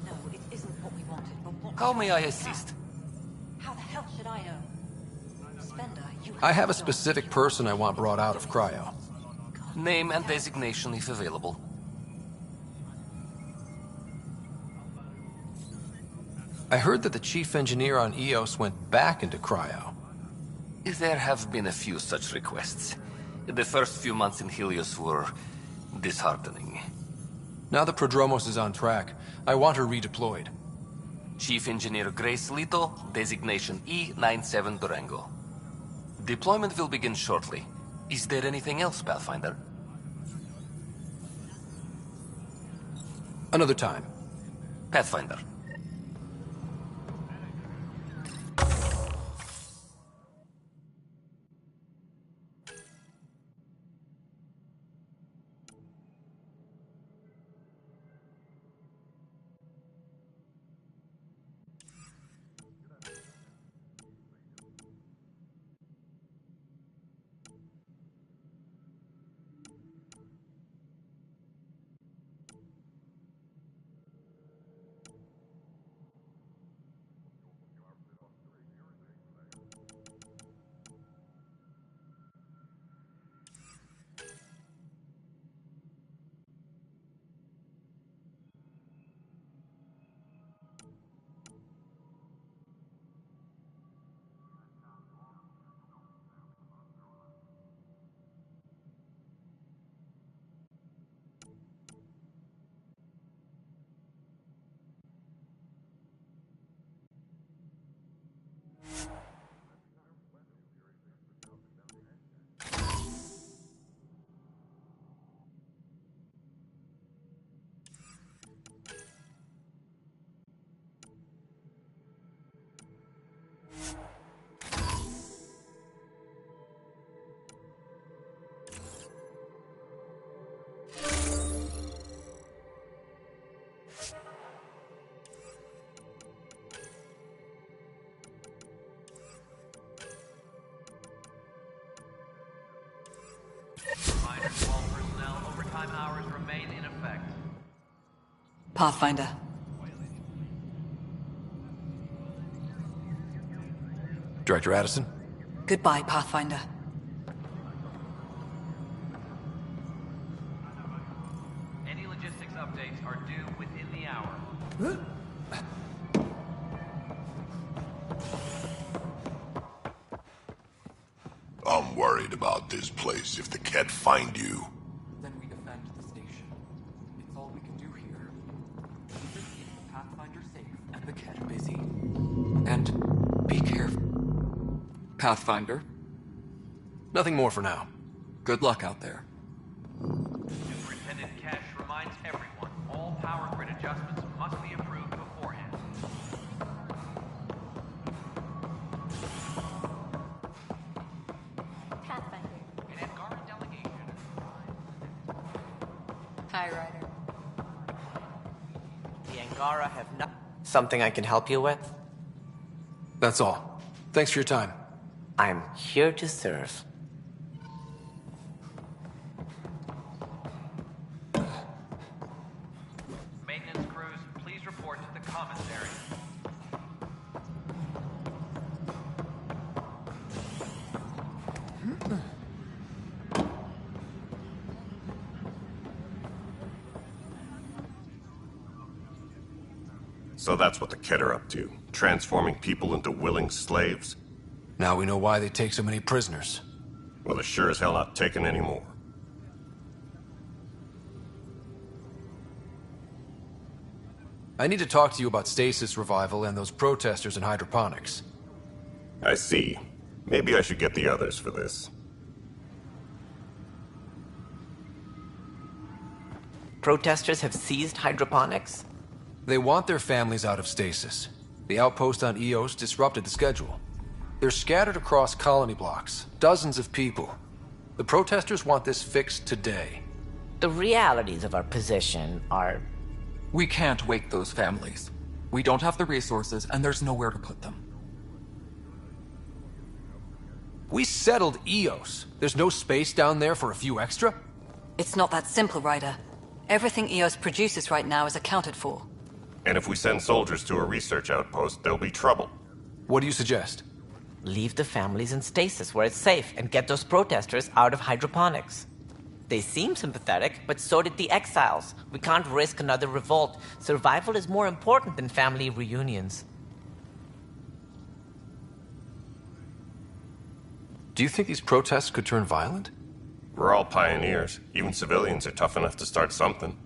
[SPEAKER 20] No, it isn't what we wanted, but what...
[SPEAKER 19] How may I assist?
[SPEAKER 20] How the hell should I know? Spender, you...
[SPEAKER 1] I have a specific person I want brought out of cryo.
[SPEAKER 19] Name and designation if available.
[SPEAKER 1] I heard that the chief engineer on EOS went back into cryo.
[SPEAKER 19] There have been a few such requests. The first few months in Helios were disheartening.
[SPEAKER 1] Now that Prodromos is on track, I want her redeployed.
[SPEAKER 19] Chief Engineer Grace Lito, designation E97 Durango. Deployment will begin shortly. Is there anything else, Pathfinder?
[SPEAKER 1] Another time.
[SPEAKER 19] Pathfinder. Reminder to all personnel, overtime hours remain in effect.
[SPEAKER 20] Pathfinder.
[SPEAKER 1] Director Addison?
[SPEAKER 20] Goodbye, Pathfinder.
[SPEAKER 19] Any logistics updates are due within the hour.
[SPEAKER 21] I'm worried about this place if the Ket find you.
[SPEAKER 22] Then we defend the station. It's all we can do here. Keep the Pathfinder safe and the Ket busy. And be careful. Pathfinder?
[SPEAKER 1] Nothing more for now.
[SPEAKER 22] Good luck out there.
[SPEAKER 19] Superintendent Cash reminds everyone, all power grid adjustments must be approved beforehand.
[SPEAKER 20] Pathfinder.
[SPEAKER 19] An Angara delegation.
[SPEAKER 20] Hi, Ryder.
[SPEAKER 23] The Angara have not... Something I can help you with?
[SPEAKER 1] That's all. Thanks for your time.
[SPEAKER 23] I'm here to serve.
[SPEAKER 19] Maintenance crews, please report to the commons area.
[SPEAKER 5] So that's what the Kett are up to, transforming people into willing slaves?
[SPEAKER 1] Now we know why they take so many prisoners.
[SPEAKER 5] Well, they're sure as hell not taking any more.
[SPEAKER 1] I need to talk to you about stasis revival and those protesters in hydroponics.
[SPEAKER 5] I see. Maybe I should get the others for this.
[SPEAKER 23] Protesters have seized hydroponics?
[SPEAKER 1] They want their families out of stasis. The outpost on Eos disrupted the schedule. They're scattered across colony blocks, dozens of people. The protesters want this fixed today.
[SPEAKER 23] The realities of our position are...
[SPEAKER 22] We can't wake those families. We don't have the resources, and there's nowhere to put them.
[SPEAKER 1] We settled Eos. There's no space down there for a few extra?
[SPEAKER 10] It's not that simple, Ryder. Everything Eos produces right now is accounted for.
[SPEAKER 5] And if we send soldiers to a research outpost, there'll be trouble.
[SPEAKER 1] What do you suggest?
[SPEAKER 23] Leave the families in stasis where it's safe and get those protesters out of hydroponics. They seem sympathetic, but so did the exiles. We can't risk another revolt. Survival is more important than family reunions.
[SPEAKER 1] Do you think these protests could turn violent?
[SPEAKER 5] We're all pioneers. Even civilians are tough enough to start something.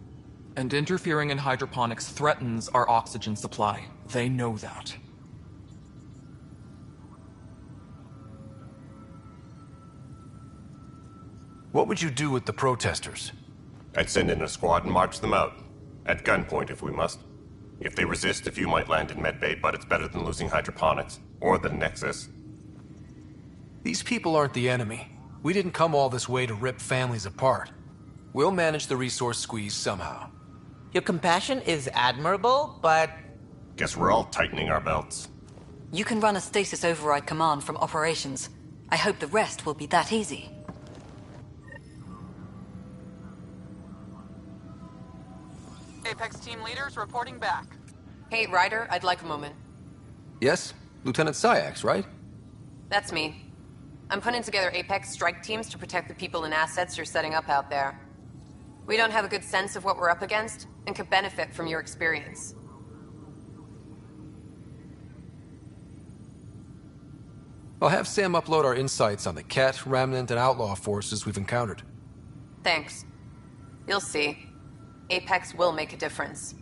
[SPEAKER 22] And interfering in hydroponics threatens our oxygen supply. They know that.
[SPEAKER 1] What would you do with the protesters?
[SPEAKER 5] I'd send in a squad and march them out. At gunpoint if we must. If they resist, a few might land in medbay, but it's better than losing hydroponics. Or the Nexus.
[SPEAKER 1] These people aren't the enemy. We didn't come all this way to rip families apart. We'll manage the resource squeeze somehow.
[SPEAKER 23] Your compassion is admirable, but...
[SPEAKER 5] Guess we're all tightening our belts.
[SPEAKER 10] You can run a stasis override command from operations. I hope the rest will be that easy.
[SPEAKER 12] Apex team leaders reporting back.
[SPEAKER 24] Hey, Ryder, I'd like a moment.
[SPEAKER 1] Yes? Lieutenant Syax, right?
[SPEAKER 24] That's me. I'm putting together Apex strike teams to protect the people and assets you're setting up out there. We don't have a good sense of what we're up against, and could benefit from your experience.
[SPEAKER 1] I'll have Sam upload our insights on the Kett, Remnant, and Outlaw forces we've encountered.
[SPEAKER 24] Thanks. You'll see. Apex will make a difference.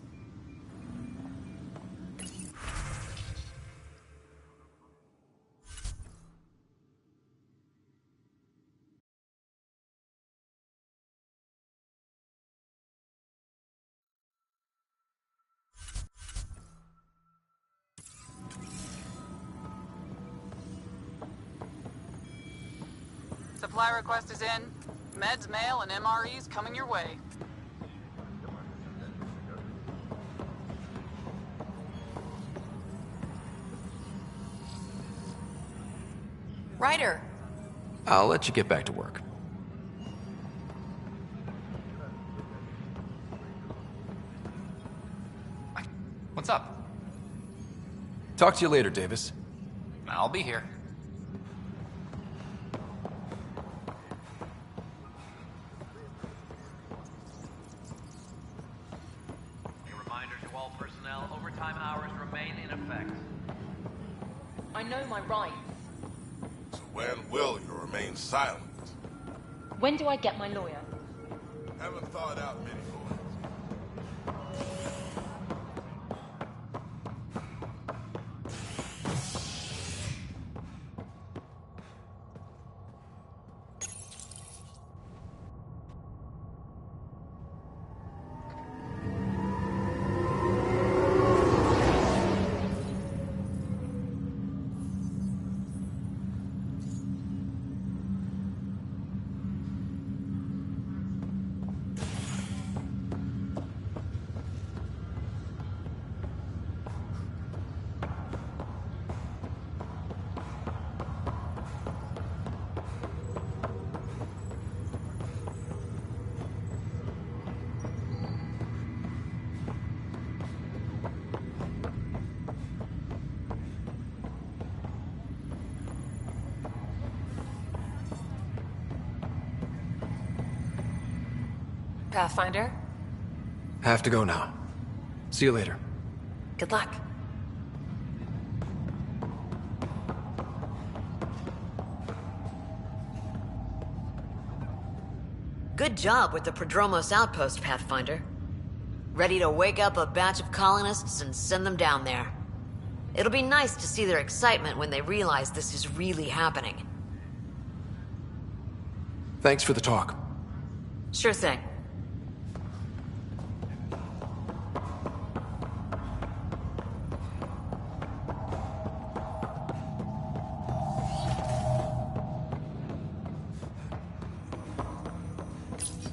[SPEAKER 12] Supply request is in. Meds, mail, and MREs coming your way.
[SPEAKER 24] Ryder!
[SPEAKER 1] I'll let you get back to work.
[SPEAKER 19] What's up?
[SPEAKER 1] Talk to you later, Davis.
[SPEAKER 19] I'll be here.
[SPEAKER 25] A reminder to all personnel, overtime hours remain in effect.
[SPEAKER 20] I know my rights.
[SPEAKER 21] So when will you remain silent?
[SPEAKER 20] When do I get my lawyer?
[SPEAKER 21] Haven't thought out many lawyers.
[SPEAKER 20] Pathfinder?
[SPEAKER 1] Have to go now. See you later.
[SPEAKER 18] Good luck.
[SPEAKER 4] Good job with the Prodromos outpost, Pathfinder. Ready to wake up a batch of colonists and send them down there. It'll be nice to see their excitement when they realize this is really happening.
[SPEAKER 1] Thanks for the talk.
[SPEAKER 4] Sure thing.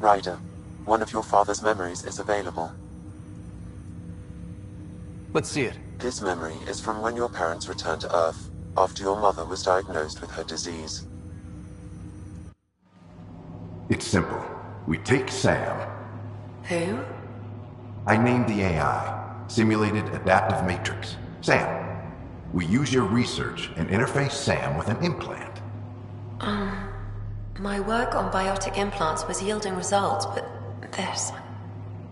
[SPEAKER 7] Ryder, one of your father's memories is available.
[SPEAKER 1] Let's see it.
[SPEAKER 7] This memory is from when your parents returned to Earth, after your mother was diagnosed with her disease.
[SPEAKER 9] It's simple. We take Sam.
[SPEAKER 18] Who?
[SPEAKER 9] I named the AI, Simulated Adaptive Matrix. Sam. We use your research and interface Sam with an implant.
[SPEAKER 18] My work on biotic implants was yielding results, but this...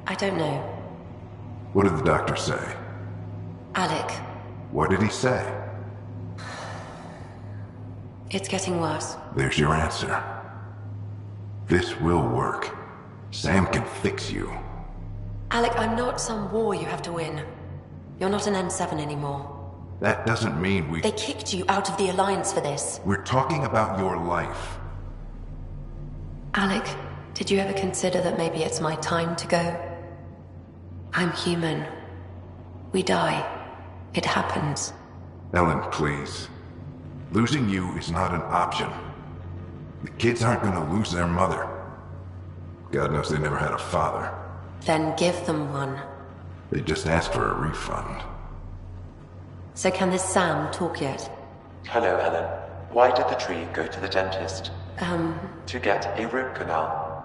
[SPEAKER 18] I don't know.
[SPEAKER 9] What did the doctor say?
[SPEAKER 18] Alec,
[SPEAKER 9] What did he say?
[SPEAKER 18] it's getting worse.
[SPEAKER 9] There's your answer. This will work. Sam can fix you.
[SPEAKER 18] Alec, I'm not some war you have to win. You're not an N7 anymore.
[SPEAKER 9] That doesn't mean we...
[SPEAKER 18] They kicked you out of the Alliance for this.
[SPEAKER 9] We're talking about your life.
[SPEAKER 18] Alec, did you ever consider that maybe it's my time to go? I'm human. We die. It happens.
[SPEAKER 9] Ellen, please. Losing you is not an option. The kids aren't gonna lose their mother. God knows they never had a father.
[SPEAKER 18] Then give them one.
[SPEAKER 9] They just asked for a refund.
[SPEAKER 18] So can this Sam talk yet?
[SPEAKER 7] Hello, Ellen. Why did the tree go to the dentist? To get a root canal.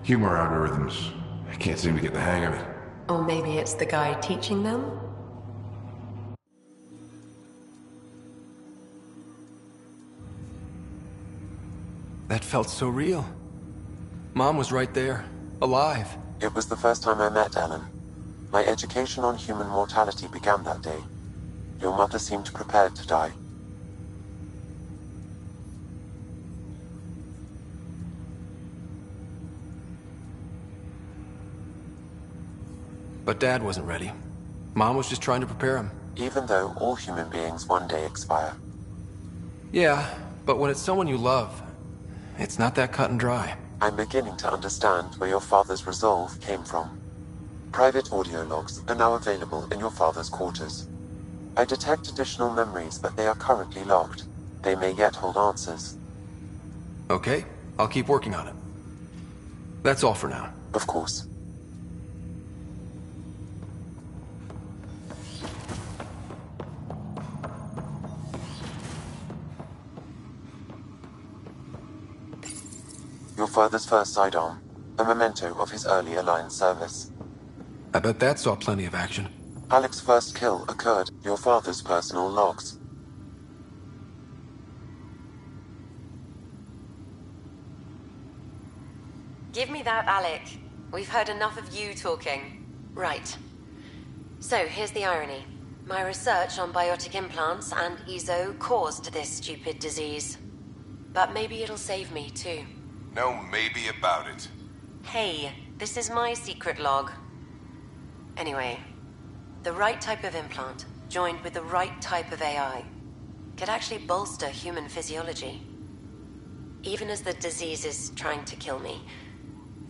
[SPEAKER 9] Humor algorithms. I can't seem to get the hang of it.
[SPEAKER 18] Or maybe it's the guy teaching them?
[SPEAKER 1] That felt so real. Mom was right there, alive.
[SPEAKER 7] It was the first time I met Ellen. My education on human mortality began that day. Your mother seemed prepared to die.
[SPEAKER 1] But Dad wasn't ready. Mom was just trying to prepare him.
[SPEAKER 7] Even though all human beings one day expire.
[SPEAKER 1] Yeah, but when it's someone you love, it's not that cut and dry.
[SPEAKER 7] I'm beginning to understand where your father's resolve came from. Private audio logs are now available in your father's quarters. I detect additional memories, but they are currently logged. They may yet hold answers.
[SPEAKER 1] Okay, I'll keep working on it. That's all for now.
[SPEAKER 7] Of course. Your father's first sidearm, a memento of his early Alliance service.
[SPEAKER 1] I bet that saw plenty of action.
[SPEAKER 7] Alec's first kill occurred in your father's personal logs.
[SPEAKER 18] Give me that, Alec. We've heard enough of you talking. Right. So, here's the irony. My research on biotic implants and EZO caused this stupid disease. But maybe it'll save me, too.
[SPEAKER 21] No maybe about it.
[SPEAKER 18] Hey, this is my secret log. Anyway, the right type of implant, joined with the right type of AI, could actually bolster human physiology. Even as the disease is trying to kill me,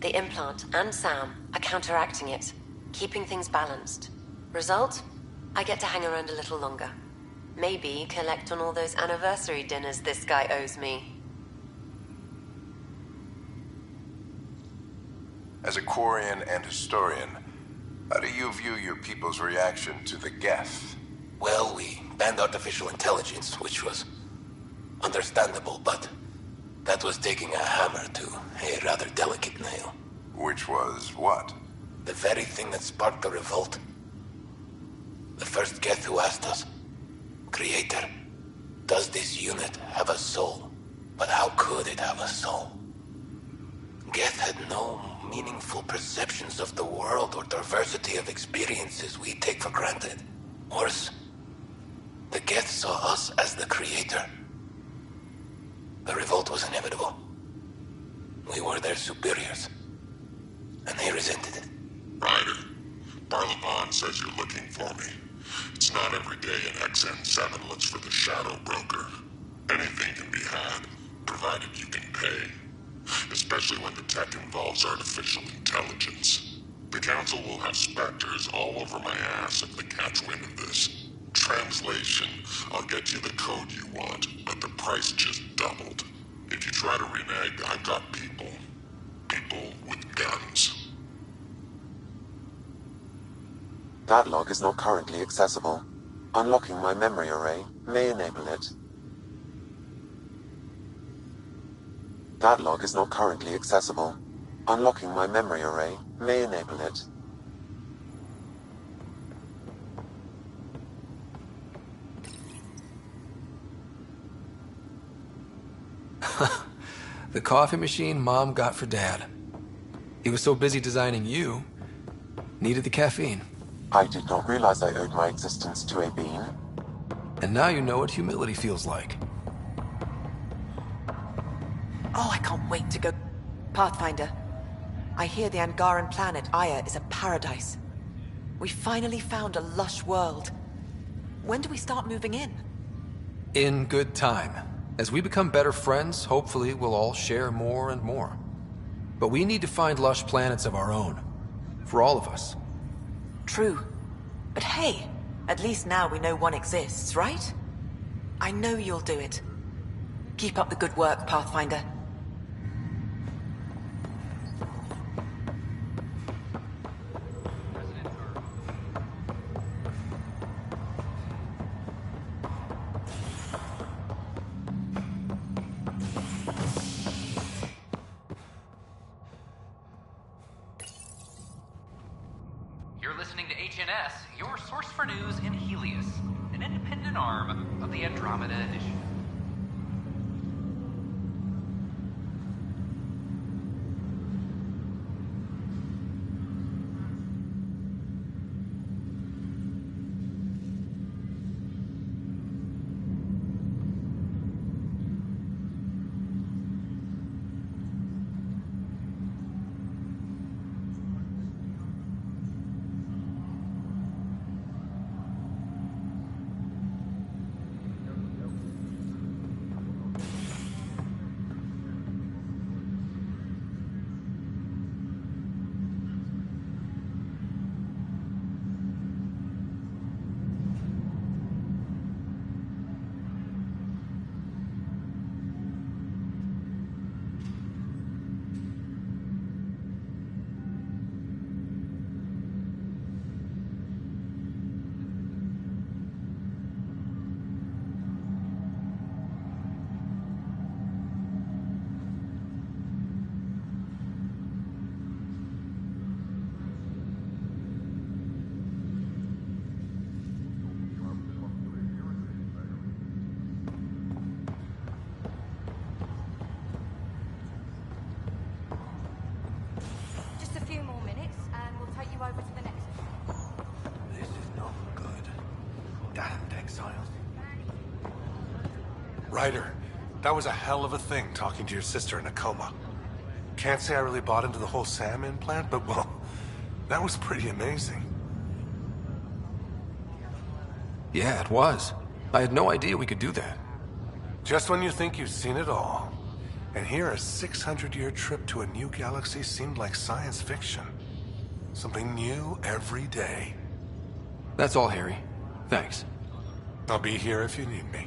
[SPEAKER 18] the implant and Sam are counteracting it, keeping things balanced. Result? I get to hang around a little longer. Maybe collect on all those anniversary dinners this guy owes me.
[SPEAKER 21] As a Quarian and historian, how do you view your people's reaction to the Geth?
[SPEAKER 11] Well, we banned artificial intelligence, which was understandable, but that was taking a hammer to a rather delicate nail.
[SPEAKER 21] Which was what?
[SPEAKER 11] The very thing that sparked the revolt. The first Geth who asked us, Creator, does this unit have a soul? But how could it have a soul? Geth had no meaningful perceptions of the world or diversity of experiences we take for granted. Worse, the Geth saw us as the creator. The revolt was inevitable. We were their superiors, and they resented it.
[SPEAKER 3] Ryder, Barlevon says you're looking for me. It's not every day an XN7 looks for the Shadow Broker. Anything can be had, provided you can pay. Especially when the tech involves artificial intelligence. The Council will have specters all over my ass if they catch wind of this. Translation, I'll get you the code you want, but the price just doubled. If you try to renege, I've got people. People with guns.
[SPEAKER 7] That log is not currently accessible. Unlocking my memory array may enable it. That log is not currently accessible. Unlocking my memory array may enable it.
[SPEAKER 1] The coffee machine Mom got for Dad. He was so busy designing you, needed the caffeine.
[SPEAKER 7] I did not realize I owed my existence to a bean.
[SPEAKER 1] And now you know what humility feels like.
[SPEAKER 8] Oh, I can't wait to go... Pathfinder, I hear the Angaran planet, Aya, is a paradise. We finally found a lush world. When do we start moving in?
[SPEAKER 1] In good time. As we become better friends, hopefully we'll all share more and more. But we need to find lush planets of our own. For all of us.
[SPEAKER 8] True. But hey, at least now we know one exists, right? I know you'll do it. Keep up the good work, Pathfinder.
[SPEAKER 25] You're listening to HNS, your source for news in Helios, an independent arm of the Andromeda Initiative.
[SPEAKER 6] Ryder, that was a hell of a thing talking to your sister in a coma. Can't say I really bought into the whole Sam implant, but well, that was pretty amazing.
[SPEAKER 1] Yeah, it was. I had no idea we could do that.
[SPEAKER 6] Just when you think you've seen it all. And here a 600-year trip to a new galaxy seemed like science fiction. Something new every day.
[SPEAKER 1] That's all, Harry. Thanks.
[SPEAKER 6] I'll be here if you need me.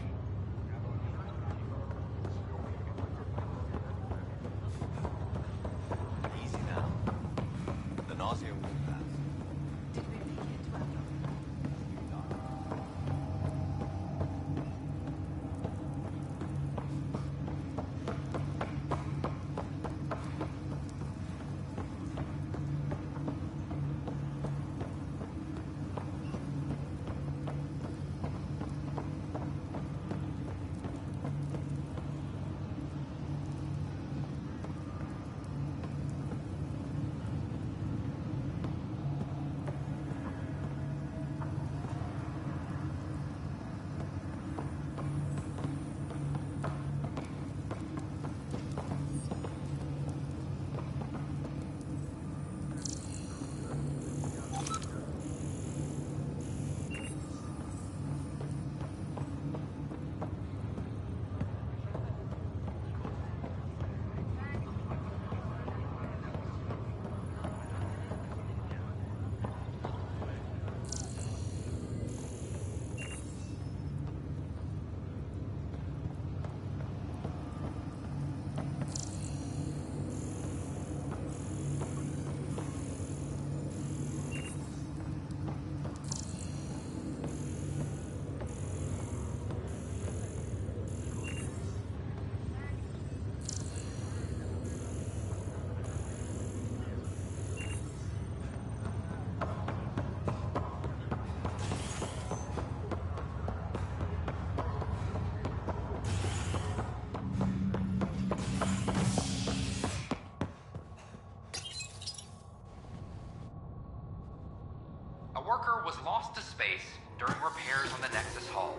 [SPEAKER 25] worker was lost to space during repairs on the Nexus hull.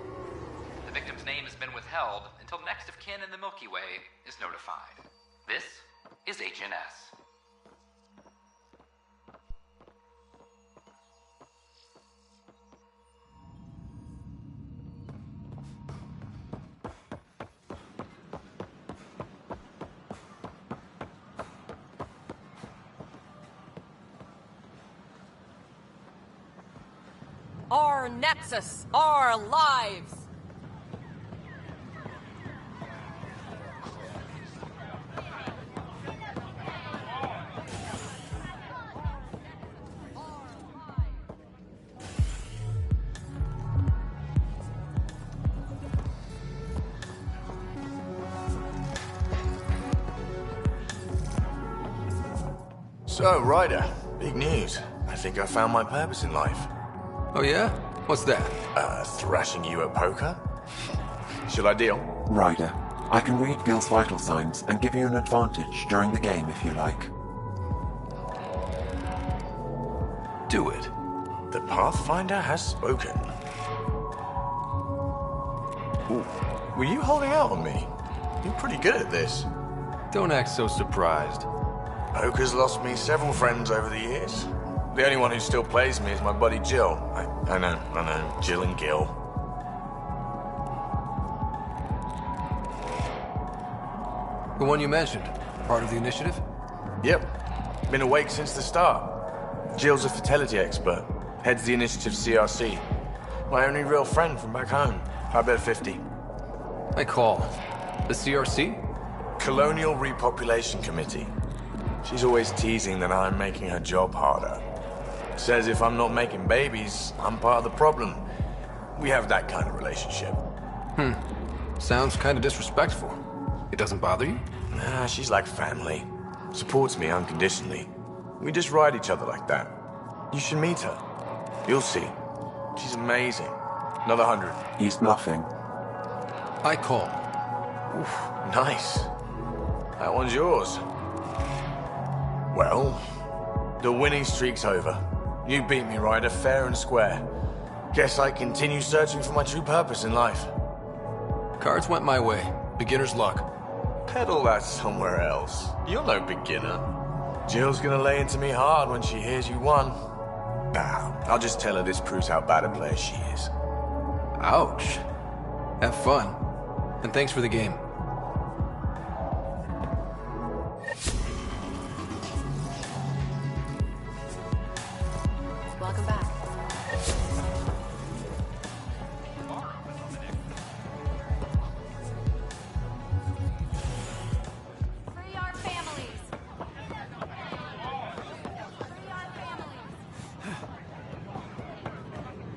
[SPEAKER 25] The victim's name has been withheld until next of kin in the Milky Way is notified. This is HNS.
[SPEAKER 20] Our Nexus, our lives!
[SPEAKER 17] So, Ryder, big news. I think I found my purpose in life.
[SPEAKER 1] Oh yeah? What's that?
[SPEAKER 17] Thrashing you at poker? Shall I deal?
[SPEAKER 7] Ryder, I can read Gil's vital signs and give you an advantage during the game if you like.
[SPEAKER 1] Do it.
[SPEAKER 17] The Pathfinder has spoken. Ooh, were you holding out on me? You're pretty good at this.
[SPEAKER 1] Don't act so surprised.
[SPEAKER 17] Poker's lost me several friends over the years. The only one who still plays me is my buddy Jill. I know, Jill and Gil.
[SPEAKER 1] The one you mentioned, part of the initiative?
[SPEAKER 17] Yep, been awake since the start. Jill's a fertility expert, heads the initiative CRC. My only real friend from back home. I bet 50.
[SPEAKER 1] I call. The CRC?
[SPEAKER 17] Colonial Repopulation Committee. She's always teasing that I'm making her job harder. Says if I'm not making babies, I'm part of the problem. We have that kind of relationship.
[SPEAKER 1] Sounds kind of disrespectful. It doesn't bother you?
[SPEAKER 17] Nah, she's like family. Supports me unconditionally. We just ride each other like that. You should meet her. You'll see. She's amazing. Another 100.
[SPEAKER 7] He's bluffing.
[SPEAKER 1] I call.
[SPEAKER 17] Oof, nice. That one's yours. Well, the winning streak's over. You beat me, Ryder, fair and square. Guess I continue searching for my true purpose in life.
[SPEAKER 1] Cards went my way. Beginner's luck.
[SPEAKER 17] Peddle that somewhere else. You're no beginner. Jill's gonna lay into me hard when she hears you won. Nah, I'll just tell her this proves how bad a player she is.
[SPEAKER 1] Ouch. Have fun. And thanks for the game.
[SPEAKER 24] Welcome back.
[SPEAKER 20] Free our families! Free our families!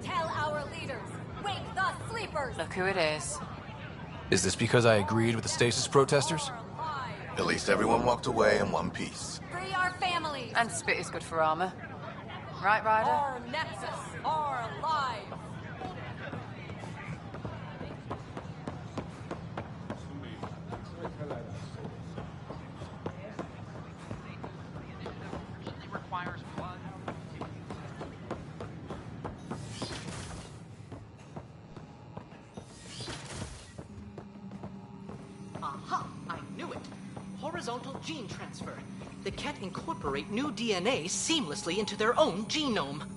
[SPEAKER 20] Tell our leaders, wake the sleepers!
[SPEAKER 24] Look who it is.
[SPEAKER 1] Is this because I agreed with the stasis protesters?
[SPEAKER 21] At least everyone walked away in one piece.
[SPEAKER 20] Free our families!
[SPEAKER 24] And spit is good for armor. Right, Ryder?
[SPEAKER 20] Our Nexus, our lives!
[SPEAKER 2] Aha! I knew it! Horizontal gene transfer. The Ket incorporate new DNA seamlessly into their own genome.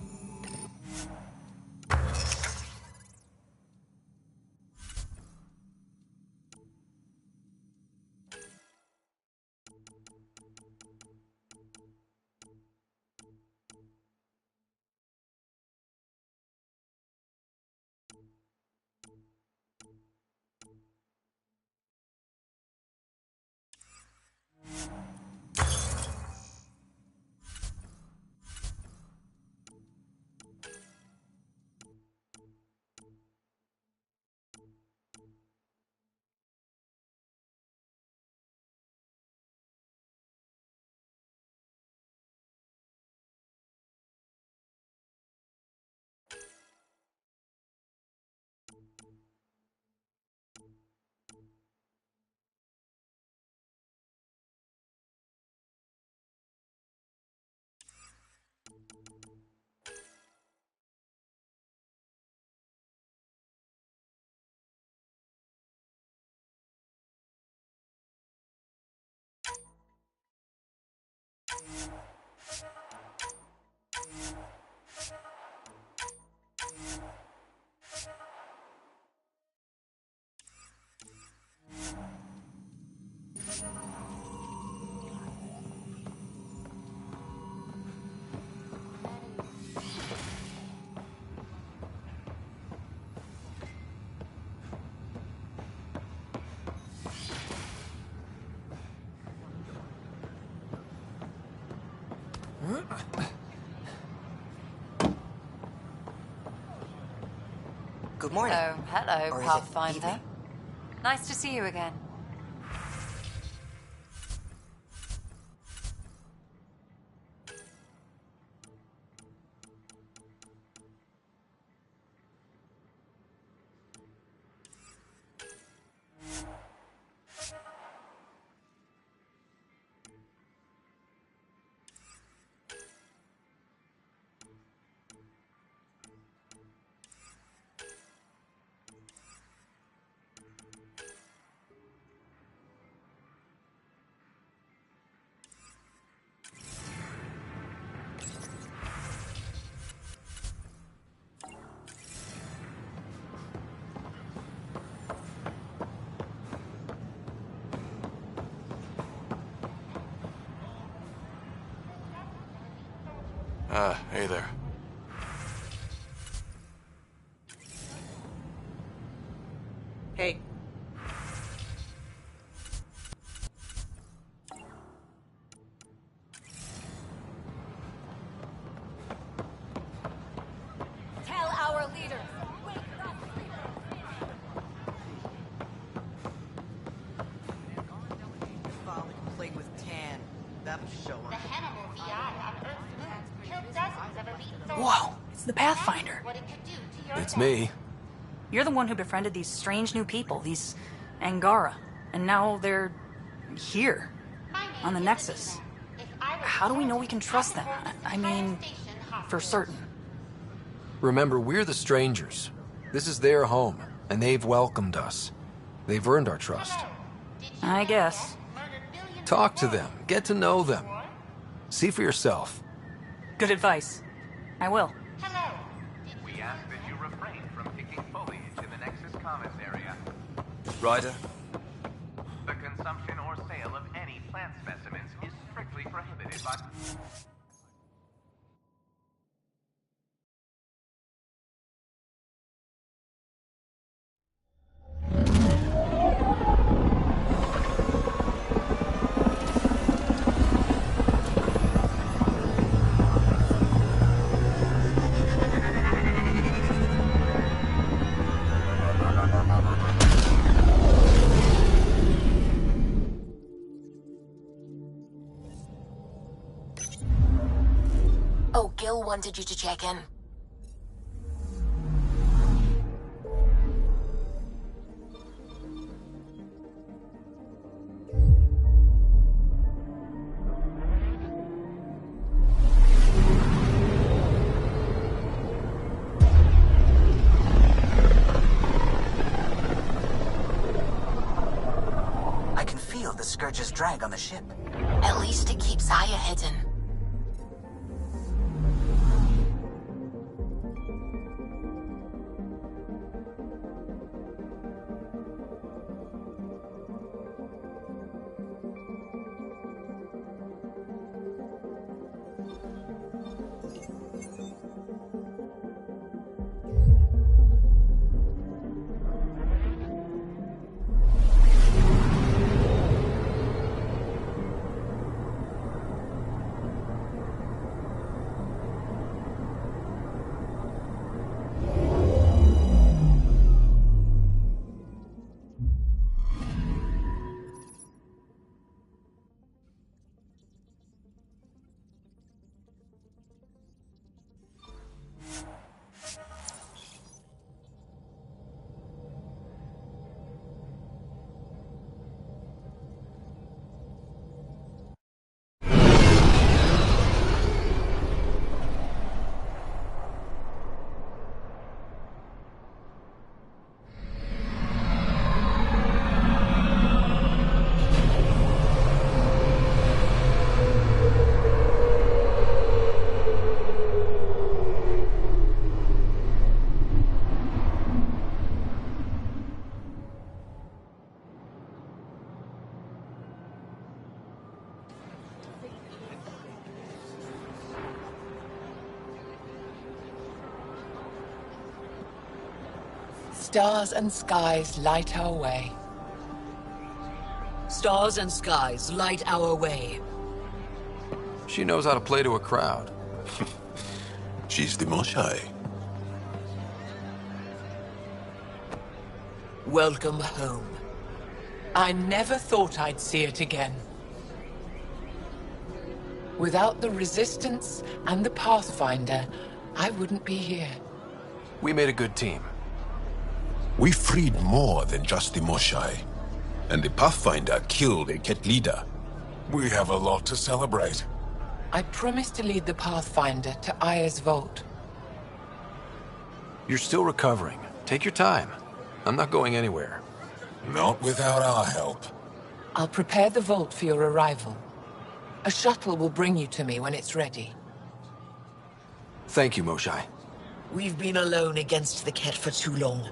[SPEAKER 8] Good morning.
[SPEAKER 10] Oh, hello,
[SPEAKER 8] Or is it
[SPEAKER 10] Pathfinder.
[SPEAKER 8] evening?
[SPEAKER 10] Nice to see you again.
[SPEAKER 6] Hey there.
[SPEAKER 8] Hey.
[SPEAKER 20] Tell our leader.
[SPEAKER 2] Father played with Tan. That'll show her.
[SPEAKER 13] The Hannibal VI on Earth's moon killed dozens of elite soldiers.
[SPEAKER 14] Whoa, it's the Pathfinder.
[SPEAKER 13] What it could do to your
[SPEAKER 1] It's me.
[SPEAKER 14] You're the one who befriended these strange new people, these Angara. And now they're here, on the Nexus. How do we know we can trust them? I mean, for certain.
[SPEAKER 1] Remember, we're the strangers. This is their home, and they've welcomed us. They've earned our trust.
[SPEAKER 14] I guess.
[SPEAKER 1] Talk to them. Get to know them. See for yourself.
[SPEAKER 14] Good advice. I will.
[SPEAKER 25] We ask that you refrain from picking foliage in the Nexus Commons area.
[SPEAKER 1] Ryder?
[SPEAKER 25] The consumption or sale of any plant specimens is strictly prohibited by...
[SPEAKER 13] Oh, Gil wanted you to check in.
[SPEAKER 15] I can feel the Scourge's drag on the ship.
[SPEAKER 13] At least it keeps Aya hidden.
[SPEAKER 16] Stars and skies light our way.
[SPEAKER 22] Stars and skies light our way.
[SPEAKER 1] She knows how to play to a crowd.
[SPEAKER 21] She's the Moshai.
[SPEAKER 16] Welcome home. I never thought I'd see it again. Without the Resistance and the Pathfinder, I wouldn't be here.
[SPEAKER 1] We made a good team.
[SPEAKER 21] We freed more than just the Moshai. And the Pathfinder killed a Ket leader. We have a lot to celebrate.
[SPEAKER 16] I promised to lead the Pathfinder to Aya's vault.
[SPEAKER 1] You're still recovering. Take your time. I'm not going anywhere.
[SPEAKER 21] Not without our help.
[SPEAKER 16] I'll prepare the vault for your arrival. A shuttle will bring you to me when it's ready.
[SPEAKER 1] Thank you, Moshai.
[SPEAKER 4] We've been alone against the Ket for too long.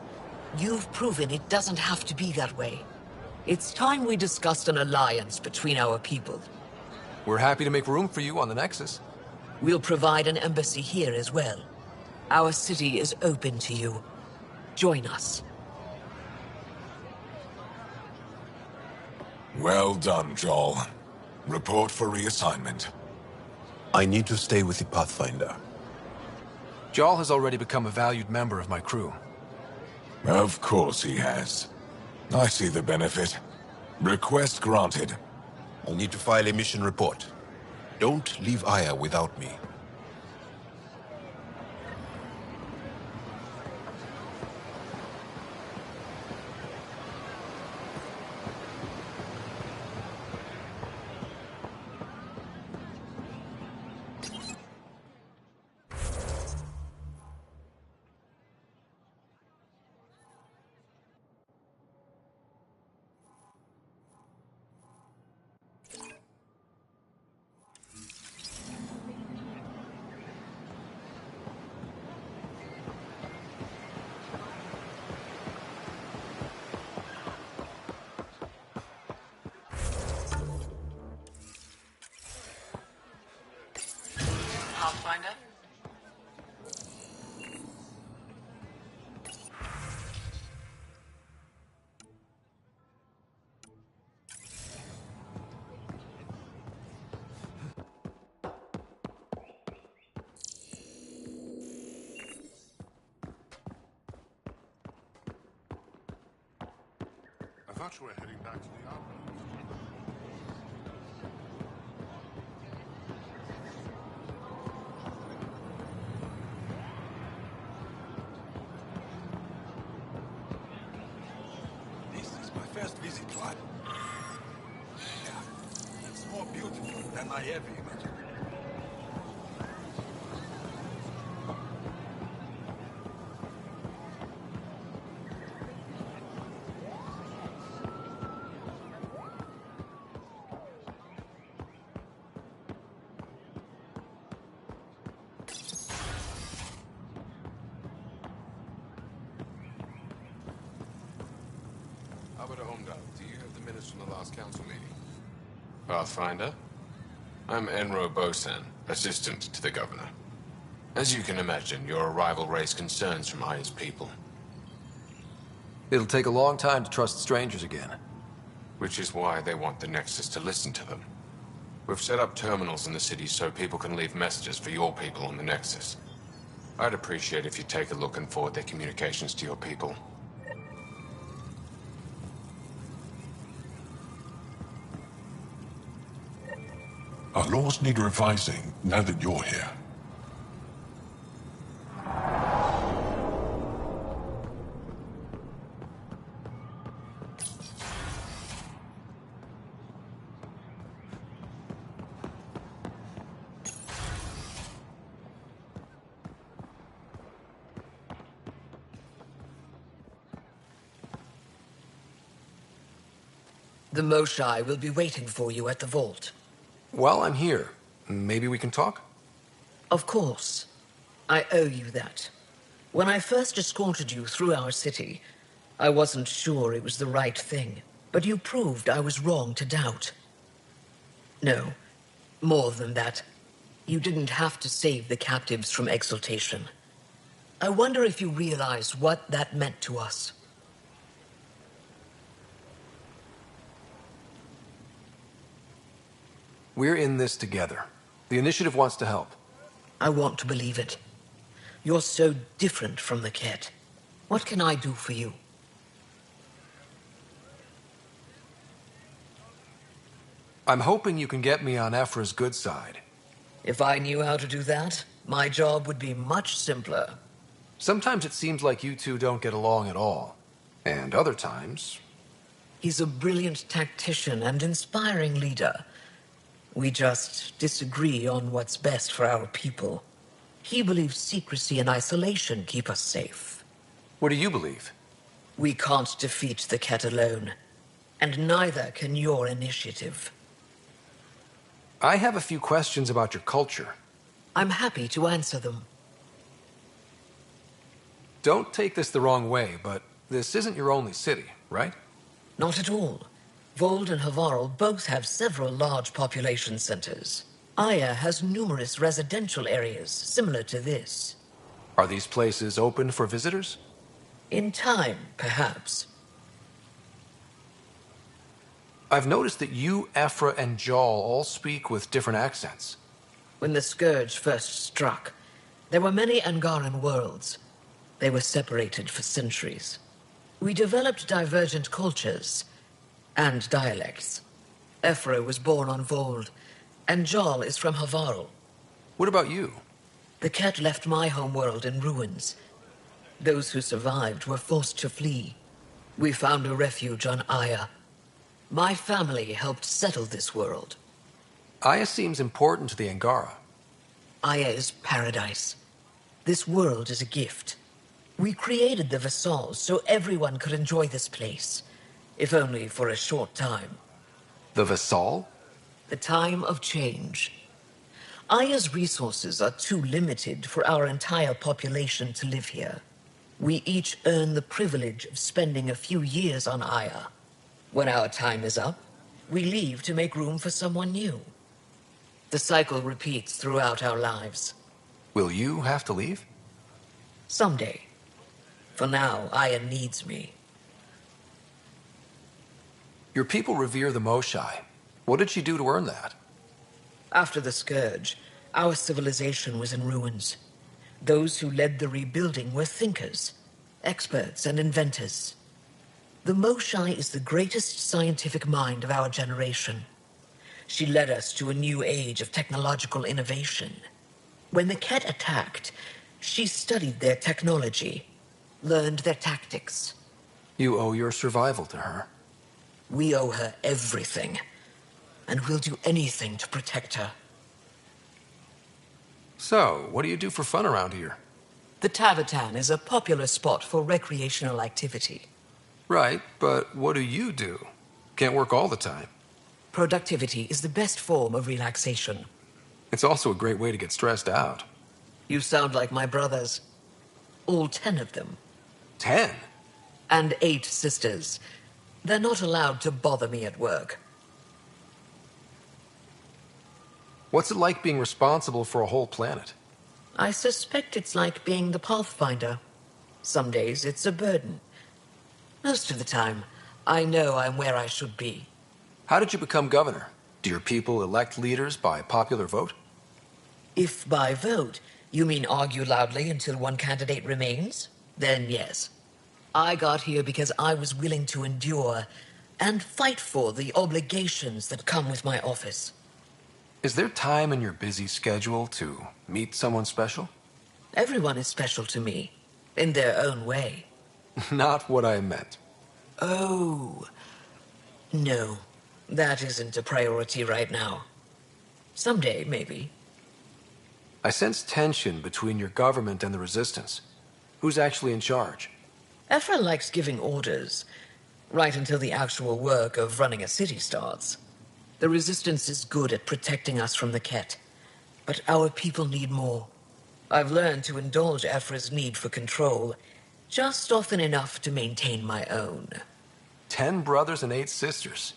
[SPEAKER 4] You've proven it doesn't have to be that way. It's time we discussed an alliance between our people.
[SPEAKER 1] We're happy to make room for you on the Nexus.
[SPEAKER 4] We'll provide an embassy here as well. Our city is open to you. Join us.
[SPEAKER 21] Well done, Joel. Report for reassignment. I need to stay with the Pathfinder.
[SPEAKER 1] Jarl has already become a valued member of my crew.
[SPEAKER 21] Of course he has. I see the benefit. Request granted. I'll need to file a mission report. Don't leave Aya without me.
[SPEAKER 16] Pathfinder?
[SPEAKER 3] I thought you were heading back to the outpost.
[SPEAKER 21] This is my first visit, right? Yeah, it's more beautiful than I ever imagined.
[SPEAKER 5] Do you have the minutes from the last council meeting? Pathfinder? I'm Enro Bosan, assistant to the governor. As you can imagine, your arrival raised concerns from Aya's people.
[SPEAKER 1] It'll take a long time to trust strangers again.
[SPEAKER 5] Which is why they want the Nexus to listen to them. We've set up terminals in the city so people can leave messages for your people on the Nexus. I'd appreciate if you take a look and forward their communications to your people.
[SPEAKER 21] Our laws need revising now that you're here.
[SPEAKER 4] The Moshai will be waiting for you at the vault.
[SPEAKER 1] While I'm here, maybe we can talk?
[SPEAKER 4] Of course. I owe you that. When I first escorted you through our city, I wasn't sure it was the right thing, but you proved I was wrong to doubt. No, more than that. You didn't have to save the captives from exaltation. I wonder if you realize what that meant to us.
[SPEAKER 1] We're in this together. The Initiative wants to help.
[SPEAKER 9] I want to believe it. You're so different from the Ket. What can I do for you?
[SPEAKER 1] I'm hoping you can get me on Ephra's good side.
[SPEAKER 9] If I knew how to do that, my job would be much simpler.
[SPEAKER 1] Sometimes it seems like you two don't get along at all. And other times...
[SPEAKER 9] He's a brilliant tactician and inspiring leader. We just disagree on what's best for our people. He believes secrecy and isolation keep us safe.
[SPEAKER 1] What do you believe?
[SPEAKER 9] We can't defeat the Ket alone. And neither can your initiative.
[SPEAKER 1] I have a few questions about your culture.
[SPEAKER 9] I'm happy to answer them.
[SPEAKER 1] Don't take this the wrong way, but this isn't your only city, right?
[SPEAKER 9] Not at all. Vold and Havarl both have several large population centers. Aya has numerous residential areas similar to this.
[SPEAKER 1] Are these places open for visitors?
[SPEAKER 9] In time, perhaps.
[SPEAKER 1] I've noticed that you, Ephra, and Jal all speak with different accents.
[SPEAKER 9] When the Scourge first struck, there were many Angaran worlds. They were separated for centuries. We developed divergent cultures and dialects. Ephra was born on Vold, and Jal is from Havarl.
[SPEAKER 1] What about you?
[SPEAKER 9] The Ket left my homeworld in ruins. Those who survived were forced to flee. We found a refuge on Aya. My family helped settle this world.
[SPEAKER 1] Aya seems important to the Angara.
[SPEAKER 9] Aya is paradise. This world is a gift. We created the Vassals so everyone could enjoy this place, if only for a short time.
[SPEAKER 1] The Vassal?
[SPEAKER 9] The time of change. Aya's resources are too limited for our entire population to live here. We each earn the privilege of spending a few years on Aya. When our time is up, we leave to make room for someone new. The cycle repeats throughout our lives.
[SPEAKER 1] Will you have to leave?
[SPEAKER 9] Someday. For now, Aya needs me.
[SPEAKER 1] Your people revere the Moshai. What did she do to earn that?
[SPEAKER 9] After the Scourge, our civilization was in ruins. Those who led the rebuilding were thinkers, experts, and inventors. The Moshai is the greatest scientific mind of our generation. She led us to a new age of technological innovation. When the Ket attacked, she studied their technology, learned their tactics.
[SPEAKER 1] You owe your survival to her.
[SPEAKER 9] We owe her everything, and we'll do anything to protect her.
[SPEAKER 1] So, what do you do for fun around here?
[SPEAKER 9] The Tavatan is a popular spot for recreational activity.
[SPEAKER 1] Right, but what do you do? Can't work all the time.
[SPEAKER 9] Productivity is the best form of relaxation.
[SPEAKER 1] It's also a great way to get stressed out.
[SPEAKER 9] You sound like my brothers. All 10 of them.
[SPEAKER 1] 10?
[SPEAKER 9] And 8 sisters. They're not allowed to bother me at work.
[SPEAKER 1] What's it like being responsible for a whole planet?
[SPEAKER 9] I suspect it's like being the Pathfinder. Some days it's a burden. Most of the time, I know I'm where I should be.
[SPEAKER 1] How did you become governor? Do your people elect leaders by popular vote?
[SPEAKER 9] If by vote you mean argue loudly until one candidate remains, then yes. I got here because I was willing to endure and fight for the obligations that come with my office.
[SPEAKER 1] Is there time in your busy schedule to meet someone special?
[SPEAKER 9] Everyone is special to me, in their own way.
[SPEAKER 1] Not what I meant.
[SPEAKER 9] Oh. No, that isn't a priority right now. Someday, maybe.
[SPEAKER 1] I sense tension between your government and the Resistance. Who's actually in charge?
[SPEAKER 9] Ephra likes giving orders, right until the actual work of running a city starts. The Resistance is good at protecting us from the Ket, but our people need more. I've learned to indulge Ephra's need for control, just often enough to maintain my own.
[SPEAKER 1] 10 brothers and 8 sisters.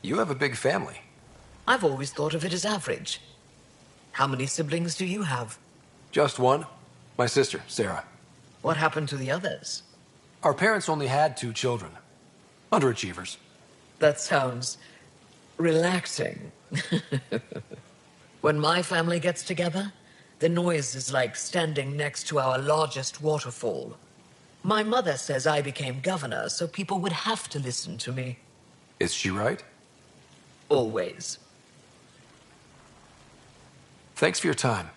[SPEAKER 1] You have a big family.
[SPEAKER 9] I've always thought of it as average. How many siblings do you have?
[SPEAKER 1] Just one. My sister, Sarah.
[SPEAKER 9] What happened to the others?
[SPEAKER 1] Our parents only had 2 children. Underachievers.
[SPEAKER 9] That sounds relaxing. When my family gets together, the noise is like standing next to our largest waterfall. My mother says I became governor, so people would have to listen to me.
[SPEAKER 1] Is she right?
[SPEAKER 9] Always.
[SPEAKER 1] Thanks for your time.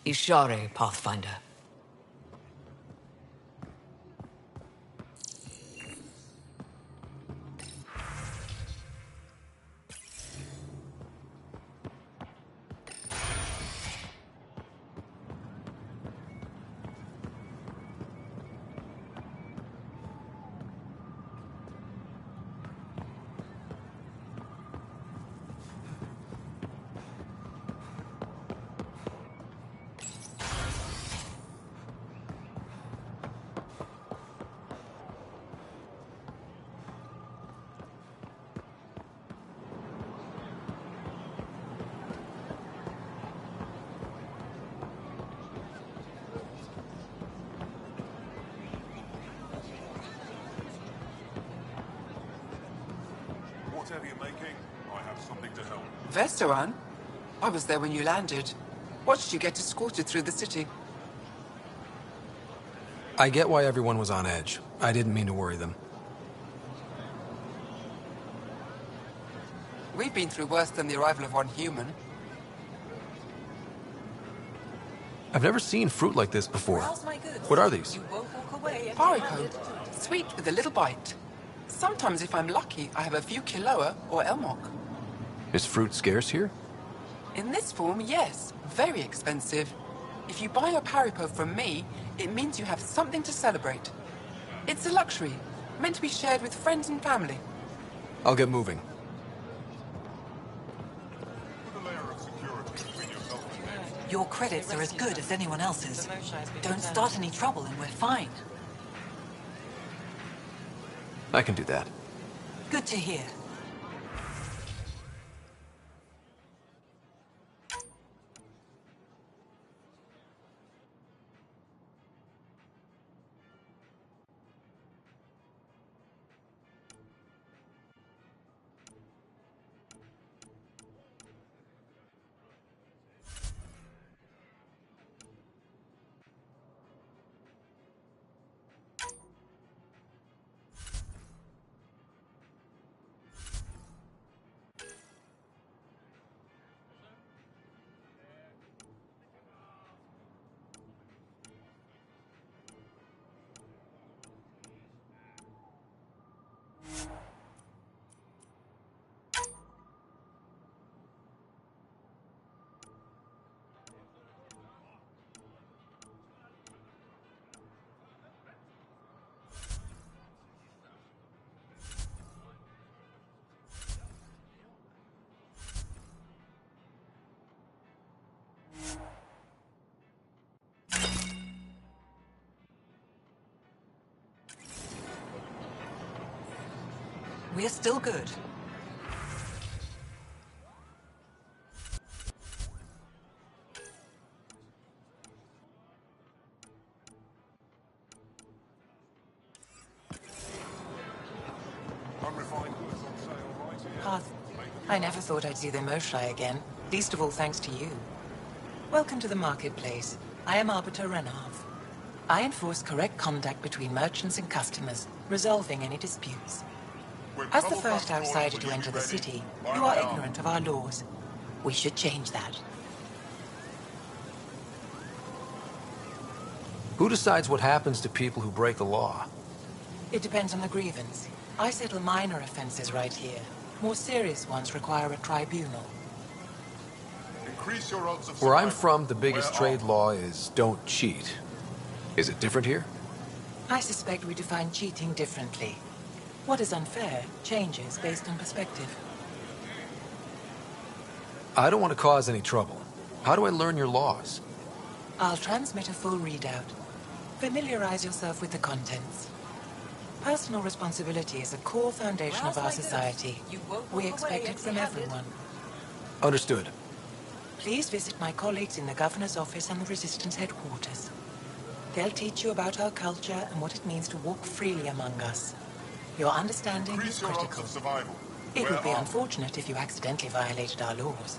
[SPEAKER 9] Ishare, Pathfinder.
[SPEAKER 12] Whatever you're making, I have something to help.
[SPEAKER 16] Vestoran? I was there when you landed. Watched you get escorted through the city.
[SPEAKER 1] I get why everyone was on edge. I didn't mean to worry them.
[SPEAKER 16] We've been through worse than the arrival of one human.
[SPEAKER 1] I've never seen fruit like this before. What are these?
[SPEAKER 16] Haricot. Sweet with a little bite. Sometimes, if I'm lucky, I have a few Kiloa or Elmok.
[SPEAKER 1] Is fruit scarce here?
[SPEAKER 16] In this form, yes. Very expensive. If you buy a Paripo from me, it means you have something to celebrate. It's a luxury, meant to be shared with friends and family.
[SPEAKER 1] I'll get moving.
[SPEAKER 20] Your credits are as good as anyone else's. Don't start any trouble and we're fine.
[SPEAKER 1] I can do that.
[SPEAKER 20] Good to hear. We're still good.
[SPEAKER 16] Path, I never thought I'd see the Moshai again, least of all thanks to you. Welcome to the marketplace. I am Arbiter Renav. I enforce correct conduct between merchants and customers, resolving any disputes. As the first outsider to enter the city, you are ignorant of our laws. We should change that.
[SPEAKER 1] Who decides what happens to people who break the law?
[SPEAKER 16] It depends on the grievance. I settle minor offenses right here. More serious ones require a tribunal.
[SPEAKER 12] Increase your odds of
[SPEAKER 1] Where I'm from, the biggest trade law is don't cheat. Is it different here?
[SPEAKER 16] I suspect we define cheating differently. What is unfair changes based on perspective.
[SPEAKER 1] I don't want to cause any trouble. How do I learn your laws?
[SPEAKER 16] I'll transmit a full readout. Familiarize yourself with the contents. Personal responsibility is a core foundation of our society. We expect it from everyone.
[SPEAKER 1] Understood.
[SPEAKER 16] Please visit my colleagues in the Governor's office and the Resistance headquarters. They'll teach you about our culture and what it means to walk freely among us. Your understanding is critical. It would be unfortunate if you accidentally violated our laws.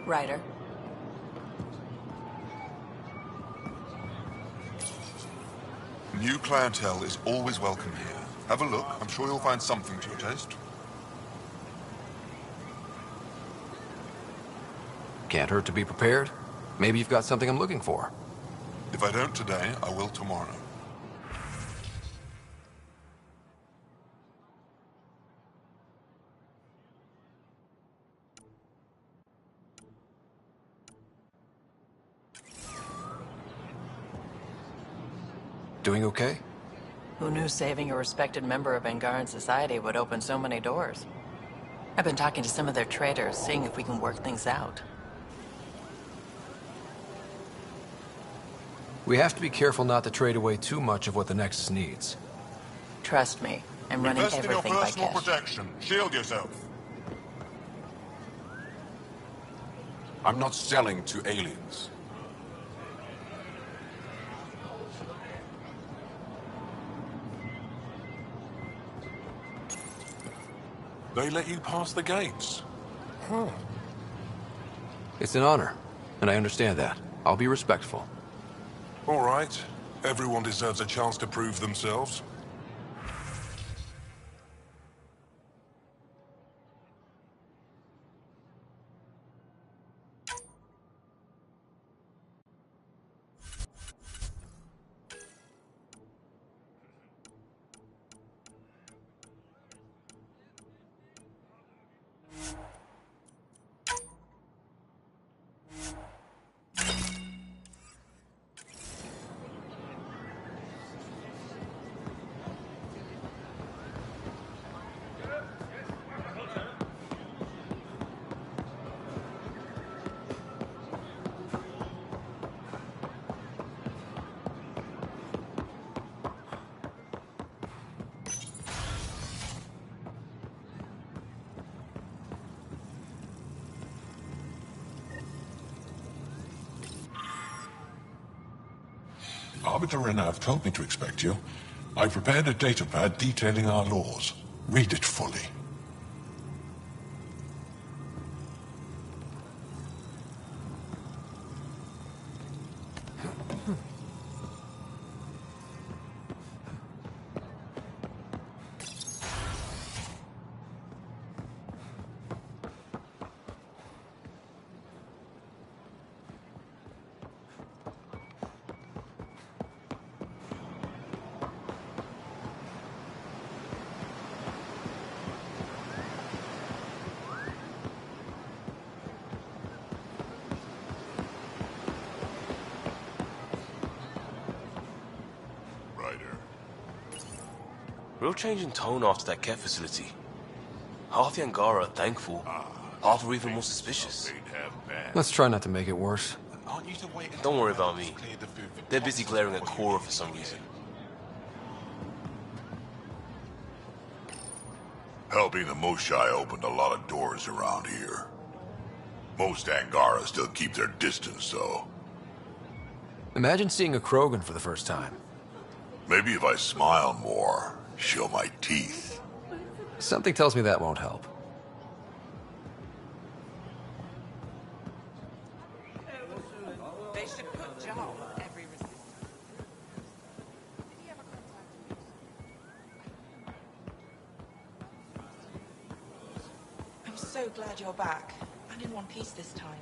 [SPEAKER 16] Ryder.
[SPEAKER 12] New clientele is always welcome here. Have a look. I'm sure you'll find something to your taste.
[SPEAKER 1] Can't hurt to be prepared. Maybe you've got something I'm looking for.
[SPEAKER 12] If I don't today, I will tomorrow.
[SPEAKER 1] Doing okay?
[SPEAKER 16] Who knew saving a respected member of Angaran society would open so many doors? I've been talking to some of their traders, seeing if we can work things out.
[SPEAKER 1] We have to be careful not to trade away too much of what the Nexus needs.
[SPEAKER 16] Trust me, I'm running
[SPEAKER 12] Invest in your
[SPEAKER 16] everything by
[SPEAKER 12] personal
[SPEAKER 16] cash.
[SPEAKER 12] protection. Shield yourself.
[SPEAKER 21] I'm not selling to aliens.
[SPEAKER 12] They let you pass the gates.
[SPEAKER 21] Huh.
[SPEAKER 1] It's an honor, and I understand that. I'll be respectful.
[SPEAKER 12] All right. Everyone deserves a chance to prove themselves.
[SPEAKER 21] Arbiter Renav told me to expect you. I prepared a datapad detailing our laws. Read it fully.
[SPEAKER 11] Real change in tone after that care facility. Half the Angara are thankful, half are even more suspicious.
[SPEAKER 1] Let's try not to make it worse.
[SPEAKER 11] Don't worry about me. They're busy glaring at Cora for some reason.
[SPEAKER 18] Helping the Moshai opened a lot of doors around here. Most Angara still keep their distance, though.
[SPEAKER 1] Imagine seeing a Krogan for the first time.
[SPEAKER 18] Maybe if I smile more, show my teeth.
[SPEAKER 1] Something tells me that won't help.
[SPEAKER 16] They should put Joe every
[SPEAKER 19] I'm so glad you're back. I'm in one piece this time.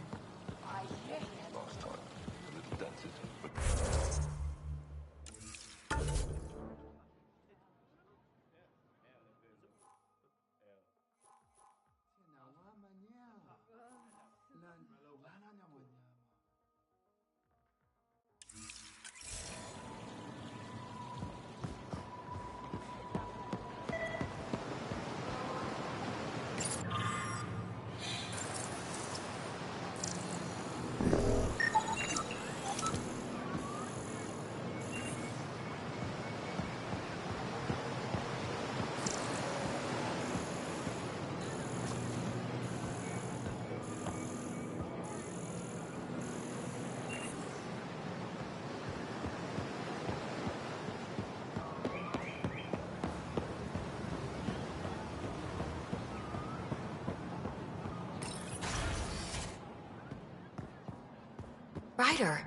[SPEAKER 7] Ryder,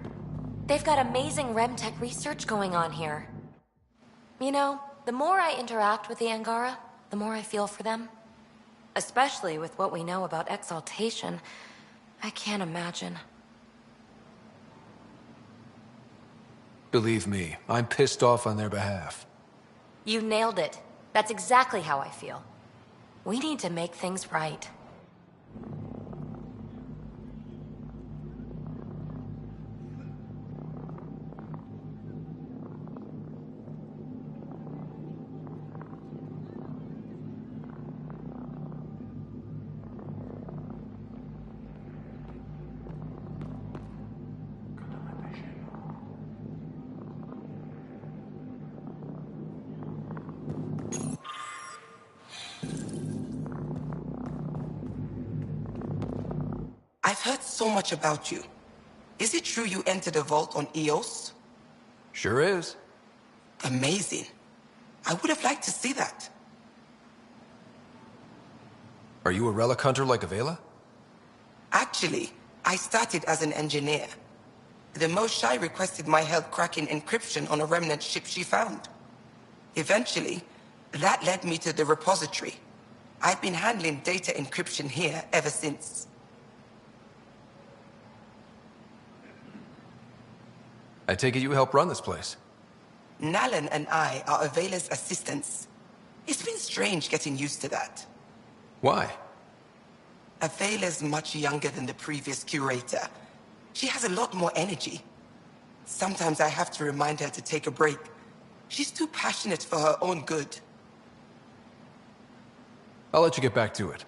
[SPEAKER 7] they've got amazing Remtech research going on here. You know, the more I interact with the Angara, the more I feel for them. Especially with what we know about exaltation. I can't imagine.
[SPEAKER 1] Believe me, I'm pissed off on their behalf.
[SPEAKER 7] You nailed it. That's exactly how I feel. We need to make things right.
[SPEAKER 17] I've heard so much about you. Is it true you entered a vault on Eos?
[SPEAKER 1] Sure is.
[SPEAKER 17] Amazing. I would have liked to see that.
[SPEAKER 1] Are you a relic hunter like Avela?
[SPEAKER 17] Actually, I started as an engineer. The Moshai requested my help cracking encryption on a remnant ship she found. Eventually, that led me to the repository. I've been handling data encryption here ever since.
[SPEAKER 1] I take it you help run this place.
[SPEAKER 17] Nalan and I are Avela's assistants. It's been strange getting used to that.
[SPEAKER 1] Why?
[SPEAKER 17] Avela's much younger than the previous curator. She has a lot more energy. Sometimes I have to remind her to take a break. She's too passionate for her own good.
[SPEAKER 1] I'll let you get back to it.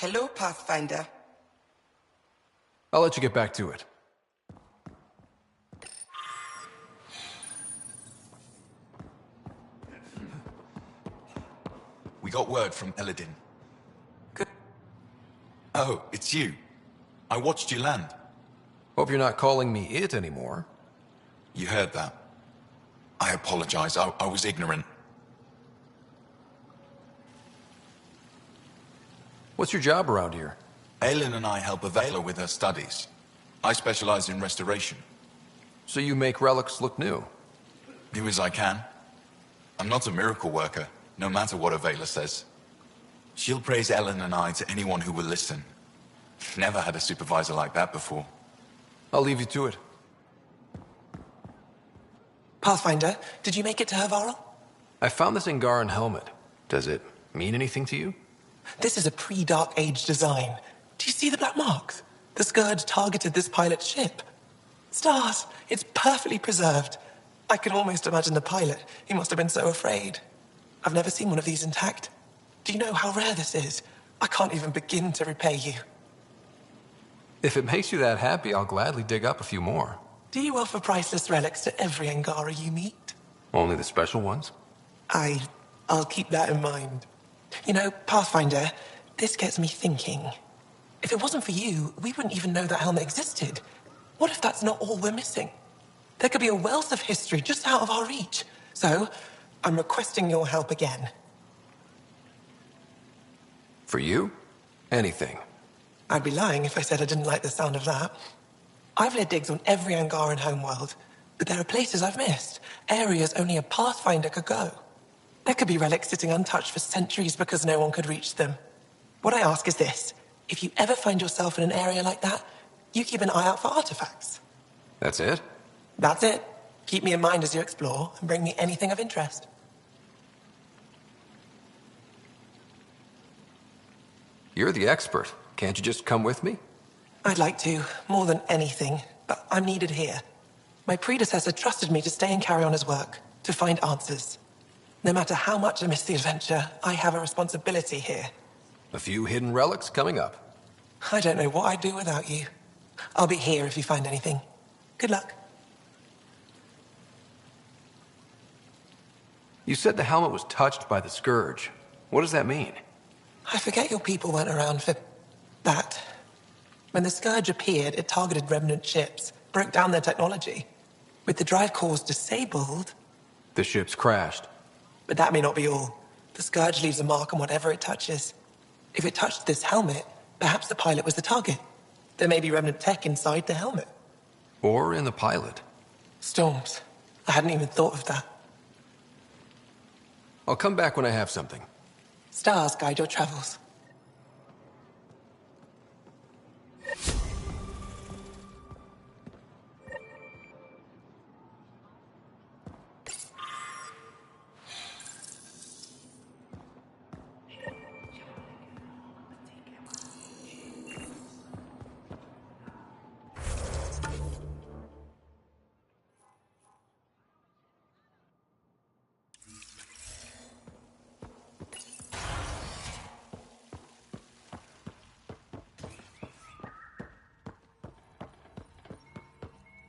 [SPEAKER 17] Hello, Pathfinder.
[SPEAKER 1] I'll let you get back to it.
[SPEAKER 22] We got word from Eladin. Good. Oh, it's you. I watched you land.
[SPEAKER 1] Hope you're not calling me it anymore.
[SPEAKER 22] You heard that. I apologize. I was ignorant.
[SPEAKER 1] What's your job around here?
[SPEAKER 22] Aelin and I help Avela with her studies. I specialize in restoration.
[SPEAKER 1] So you make relics look new?
[SPEAKER 22] Do as I can. I'm not a miracle worker, no matter what Avela says. She'll praise Ellen and I to anyone who will listen. Never had a supervisor like that before.
[SPEAKER 1] I'll leave you to it.
[SPEAKER 17] Pathfinder, did you make it to Havarl?
[SPEAKER 1] I found this Angaran helmet. Does it mean anything to you?
[SPEAKER 17] This is a pre-Dark Age design. Do you see the black marks? The Scourge targeted this pilot's ship. Stars, it's perfectly preserved. I can almost imagine the pilot. He must have been so afraid. I've never seen one of these intact. Do you know how rare this is? I can't even begin to repay you.
[SPEAKER 1] If it makes you that happy, I'll gladly dig up a few more.
[SPEAKER 17] Do you offer priceless relics to every Angara you meet?
[SPEAKER 1] Only the special ones?
[SPEAKER 17] I'll keep that in mind. You know, Pathfinder, this gets me thinking. If it wasn't for you, we wouldn't even know that helmet existed. What if that's not all we're missing? There could be a wealth of history just out of our reach. So, I'm requesting your help again.
[SPEAKER 1] For you? Anything.
[SPEAKER 17] I'd be lying if I said I didn't like the sound of that. I've led digs on every Angaran homeworld, but there are places I've missed, areas only a Pathfinder could go. There could be relics sitting untouched for centuries because no one could reach them. What I ask is this. If you ever find yourself in an area like that, you keep an eye out for artifacts.
[SPEAKER 1] That's it?
[SPEAKER 17] That's it. Keep me in mind as you explore and bring me anything of interest.
[SPEAKER 1] You're the expert. Can't you just come with me?
[SPEAKER 17] I'd like to, more than anything, but I'm needed here. My predecessor trusted me to stay and carry on his work, to find answers. No matter how much I miss the adventure, I have a responsibility here.
[SPEAKER 1] A few hidden relics coming up.
[SPEAKER 17] I don't know what I'd do without you. I'll be here if you find anything. Good luck.
[SPEAKER 1] You said the helmet was touched by the Scourge. What does that mean?
[SPEAKER 17] I forget your people weren't around for that. When the Scourge appeared, it targeted remnant ships, broke down their technology. With the drive cores disabled...
[SPEAKER 1] The ships crashed.
[SPEAKER 17] But that may not be all. The Scourge leaves a mark on whatever it touches. If it touched this helmet, perhaps the pilot was the target. There may be remnant tech inside the helmet.
[SPEAKER 1] Or in the pilot.
[SPEAKER 17] Storms. I hadn't even thought of that.
[SPEAKER 1] I'll come back when I have something.
[SPEAKER 17] Stars guide your travels.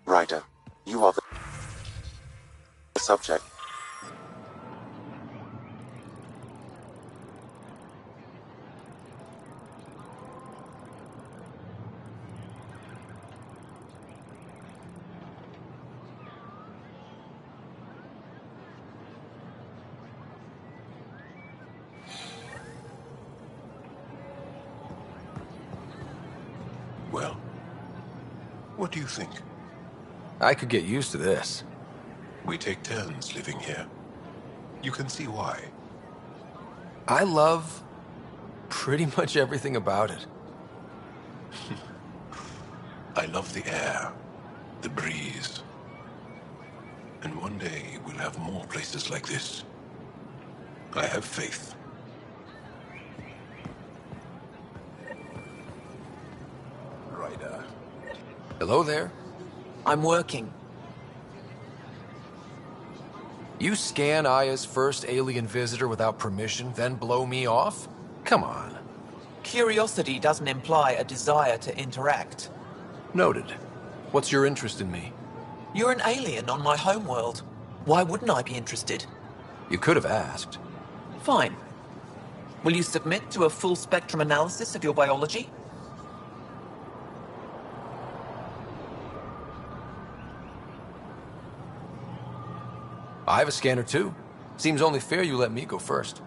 [SPEAKER 6] Ryder, you are the subject.
[SPEAKER 8] Well, what do you think?
[SPEAKER 1] I could get used to this.
[SPEAKER 8] We take turns living here. You can see why.
[SPEAKER 1] I love pretty much everything about it.
[SPEAKER 8] I love the air, the breeze. And one day we'll have more places like this. I have faith.
[SPEAKER 1] Ryder. Hello there.
[SPEAKER 10] I'm working.
[SPEAKER 1] You scan Aya's first alien visitor without permission, then blow me off? Come on.
[SPEAKER 10] Curiosity doesn't imply a desire to interact.
[SPEAKER 1] Noted. What's your interest in me?
[SPEAKER 10] You're an alien on my homeworld. Why wouldn't I be interested?
[SPEAKER 1] You could have asked.
[SPEAKER 10] Fine. Will you submit to a full spectrum analysis of your biology?
[SPEAKER 1] I have a scanner too. Seems only fair you let me go first.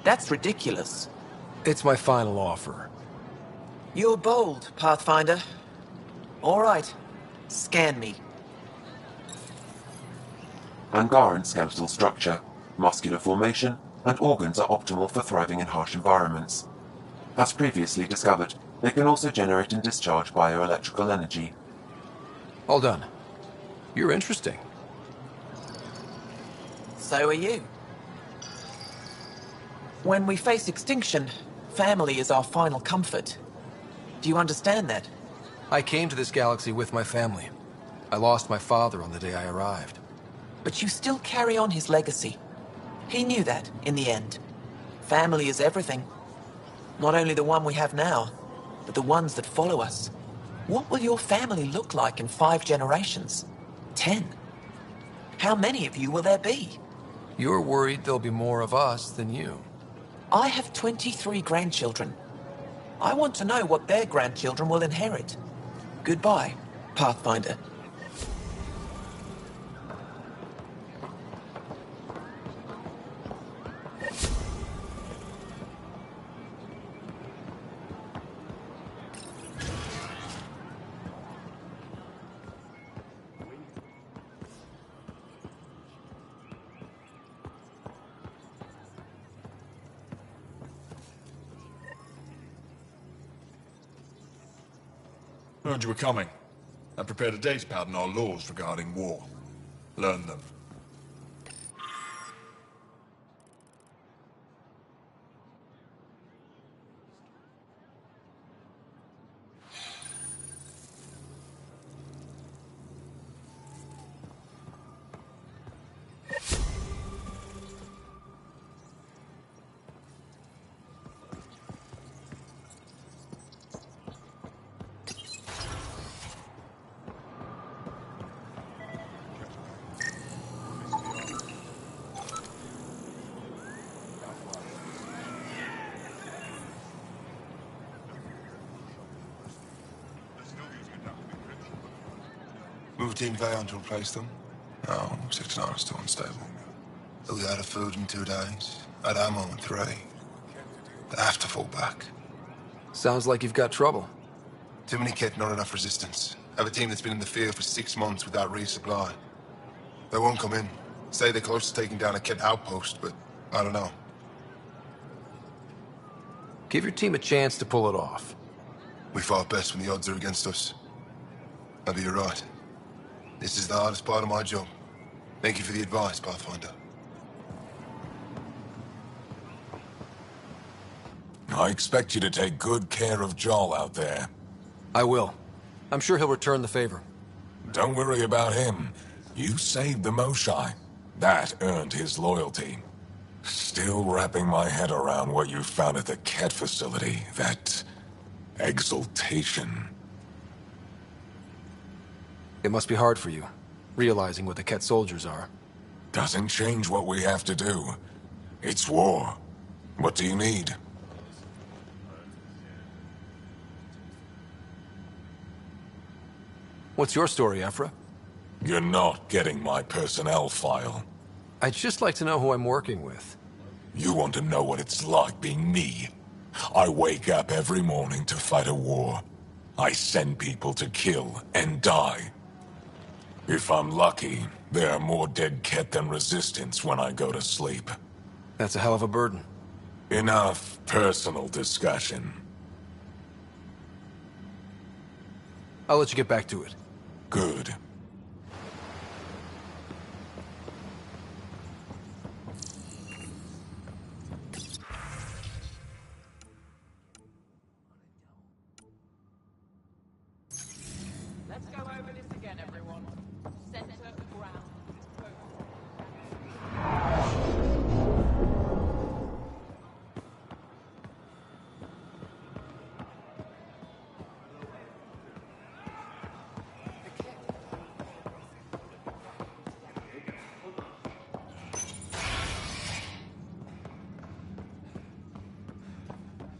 [SPEAKER 10] That's ridiculous.
[SPEAKER 1] It's my final offer.
[SPEAKER 10] You're bold, Pathfinder. All right. Scan me.
[SPEAKER 6] Angaran skeletal structure, muscular formation, and organs are optimal for thriving in harsh environments. As previously discovered, they can also generate and discharge bioelectrical energy.
[SPEAKER 1] All done. You're interesting.
[SPEAKER 10] So are you. When we face extinction, family is our final comfort. Do you understand that?
[SPEAKER 1] I came to this galaxy with my family. I lost my father on the day I arrived.
[SPEAKER 10] But you still carry on his legacy. He knew that, in the end. Family is everything. Not only the one we have now, but the ones that follow us. What will your family look like in 5 generations? 10? How many of you will there be?
[SPEAKER 1] You're worried there'll be more of us than you.
[SPEAKER 10] I have 23 grandchildren. I want to know what their grandchildren will inherit. Goodbye, Pathfinder.
[SPEAKER 23] Heard you were coming. I prepared a datapad on our laws regarding war. Learn them.
[SPEAKER 12] have a team of Aeon to replace them? No, 6 and 9 are still unstable. They'll be out of food in 2 days. Out of ammo in 3. They have to fall back.
[SPEAKER 1] Sounds like you've got trouble.
[SPEAKER 12] Too many kit, not enough resistance. Have a team that's been in the field for 6 months without resupply. They won't come in. Say they're close to taking down a kit outpost, but I don't know.
[SPEAKER 1] Give your team a chance to pull it off.
[SPEAKER 12] We fight best when the odds are against us. Maybe you're right. This is the hardest part of my job. Thank you for the advice, Pathfinder.
[SPEAKER 21] I expect you to take good care of Joel out there.
[SPEAKER 1] I will. I'm sure he'll return the favor.
[SPEAKER 21] Don't worry about him. You saved the Moshai. That earned his loyalty. Still wrapping my head around what you found at the Ket facility. That exaltation.
[SPEAKER 1] It must be hard for you, realizing what the Ket soldiers are.
[SPEAKER 21] Doesn't change what we have to do. It's war. What do you need?
[SPEAKER 1] What's your story, Ephra?
[SPEAKER 21] You're not getting my personnel file.
[SPEAKER 1] I'd just like to know who I'm working with.
[SPEAKER 21] You want to know what it's like being me? I wake up every morning to fight a war. I send people to kill and die. If I'm lucky, there are more dead Ket than resistance when I go to sleep.
[SPEAKER 1] That's a hell of a burden.
[SPEAKER 21] Enough personal discussion.
[SPEAKER 1] I'll let you get back to it.
[SPEAKER 21] Good.
[SPEAKER 2] Let's go over this again, everyone. Center ground.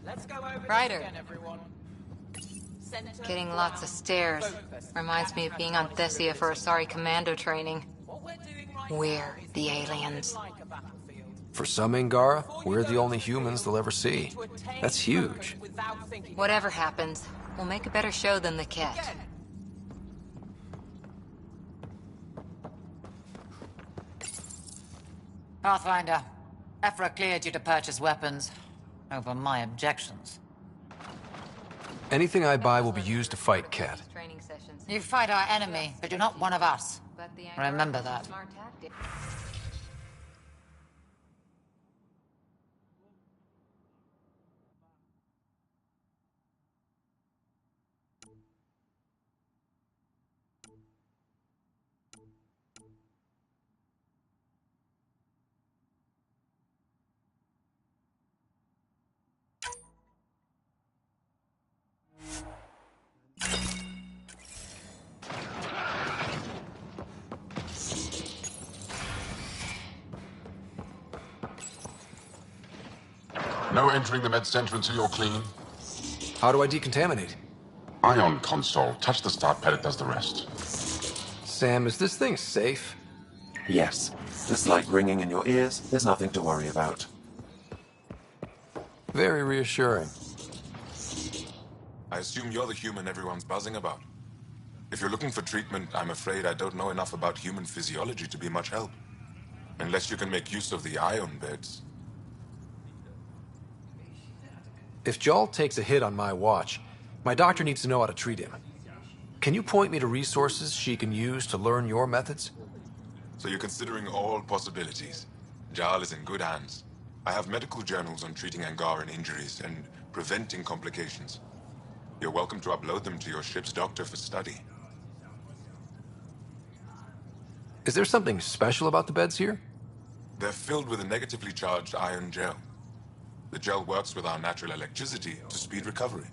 [SPEAKER 2] Let's go over
[SPEAKER 14] Ryder.
[SPEAKER 2] this again, everyone. Center
[SPEAKER 14] Getting lots of stares. Reminds me of being on Thessia for Asari commando training. We're the aliens.
[SPEAKER 1] For some Angara, we're the only humans they'll ever see. That's huge.
[SPEAKER 14] Whatever happens, we'll make a better show than the Ket.
[SPEAKER 15] Pathfinder, Ephra cleared you to purchase weapons. Over my objections.
[SPEAKER 1] Anything I buy will be used to fight Ket.
[SPEAKER 15] You fight our enemy, but you're not one of us. Remember that.
[SPEAKER 24] No entering the med center until you're clean.
[SPEAKER 1] How do I decontaminate?
[SPEAKER 24] Ion console. Touch the start pad, it does the rest.
[SPEAKER 1] Sam, is this thing safe?
[SPEAKER 6] Yes. The slight ringing in your ears, there's nothing to worry about.
[SPEAKER 1] Very reassuring.
[SPEAKER 5] I assume you're the human everyone's buzzing about. If you're looking for treatment, I'm afraid I don't know enough about human physiology to be much help. Unless you can make use of the ion beds.
[SPEAKER 1] If Joel takes a hit on my watch, my doctor needs to know how to treat him. Can you point me to resources she can use to learn your methods?
[SPEAKER 5] So you're considering all possibilities. Jarl is in good hands. I have medical journals on treating Angaran injuries and preventing complications. You're welcome to upload them to your ship's doctor for study.
[SPEAKER 1] Is there something special about the beds here?
[SPEAKER 5] They're filled with a negatively charged iron gel. The gel works with our natural electricity to speed recovery.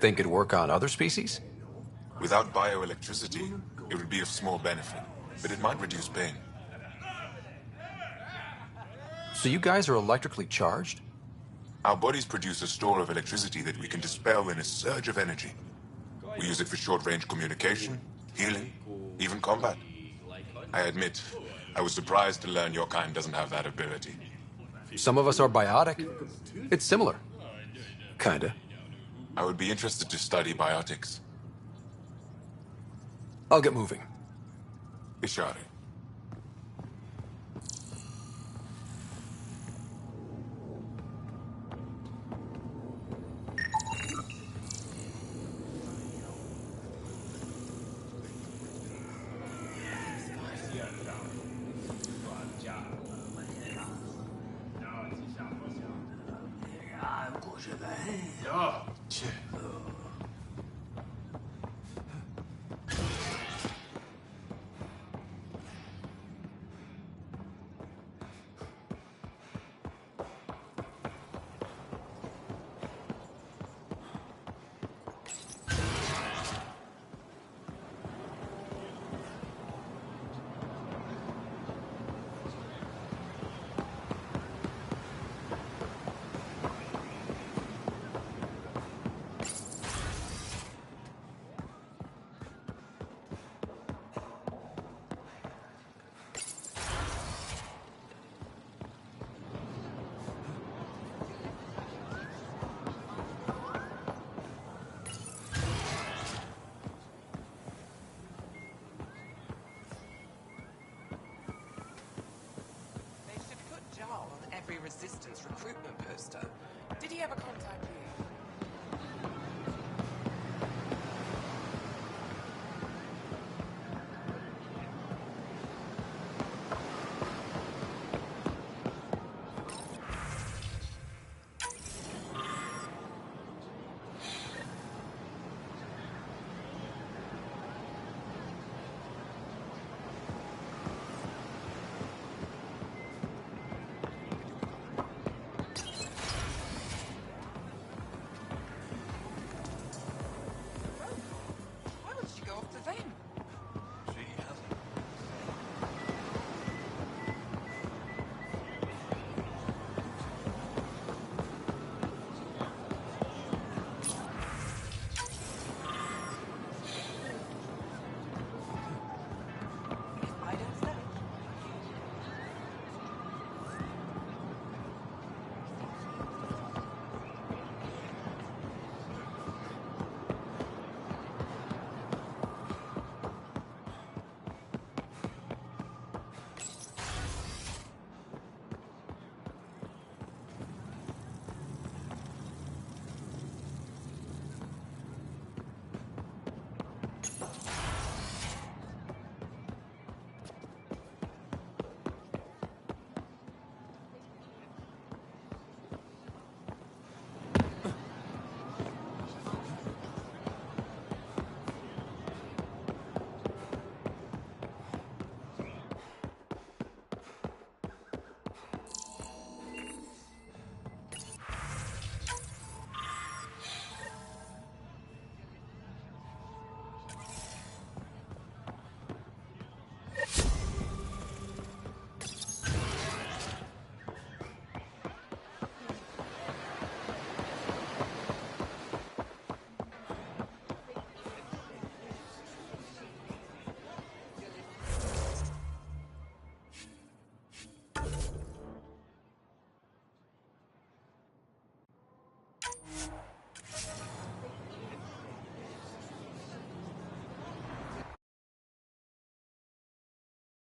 [SPEAKER 1] Think it'd work on other species?
[SPEAKER 5] Without bioelectricity, it would be of small benefit, but it might reduce pain.
[SPEAKER 1] So you guys are electrically charged?
[SPEAKER 5] Our bodies produce a store of electricity that we can dispel in a surge of energy. We use it for short-range communication, healing,
[SPEAKER 18] Even combat. I admit, I was surprised to learn your kind doesn't have that ability.
[SPEAKER 1] Some of us are biotic. It's similar. Kinda.
[SPEAKER 18] I would be interested to study biotics.
[SPEAKER 1] I'll get moving.
[SPEAKER 18] Ishari.
[SPEAKER 16] They should put Jarl on every resistance recruitment poster. Did he ever contact you?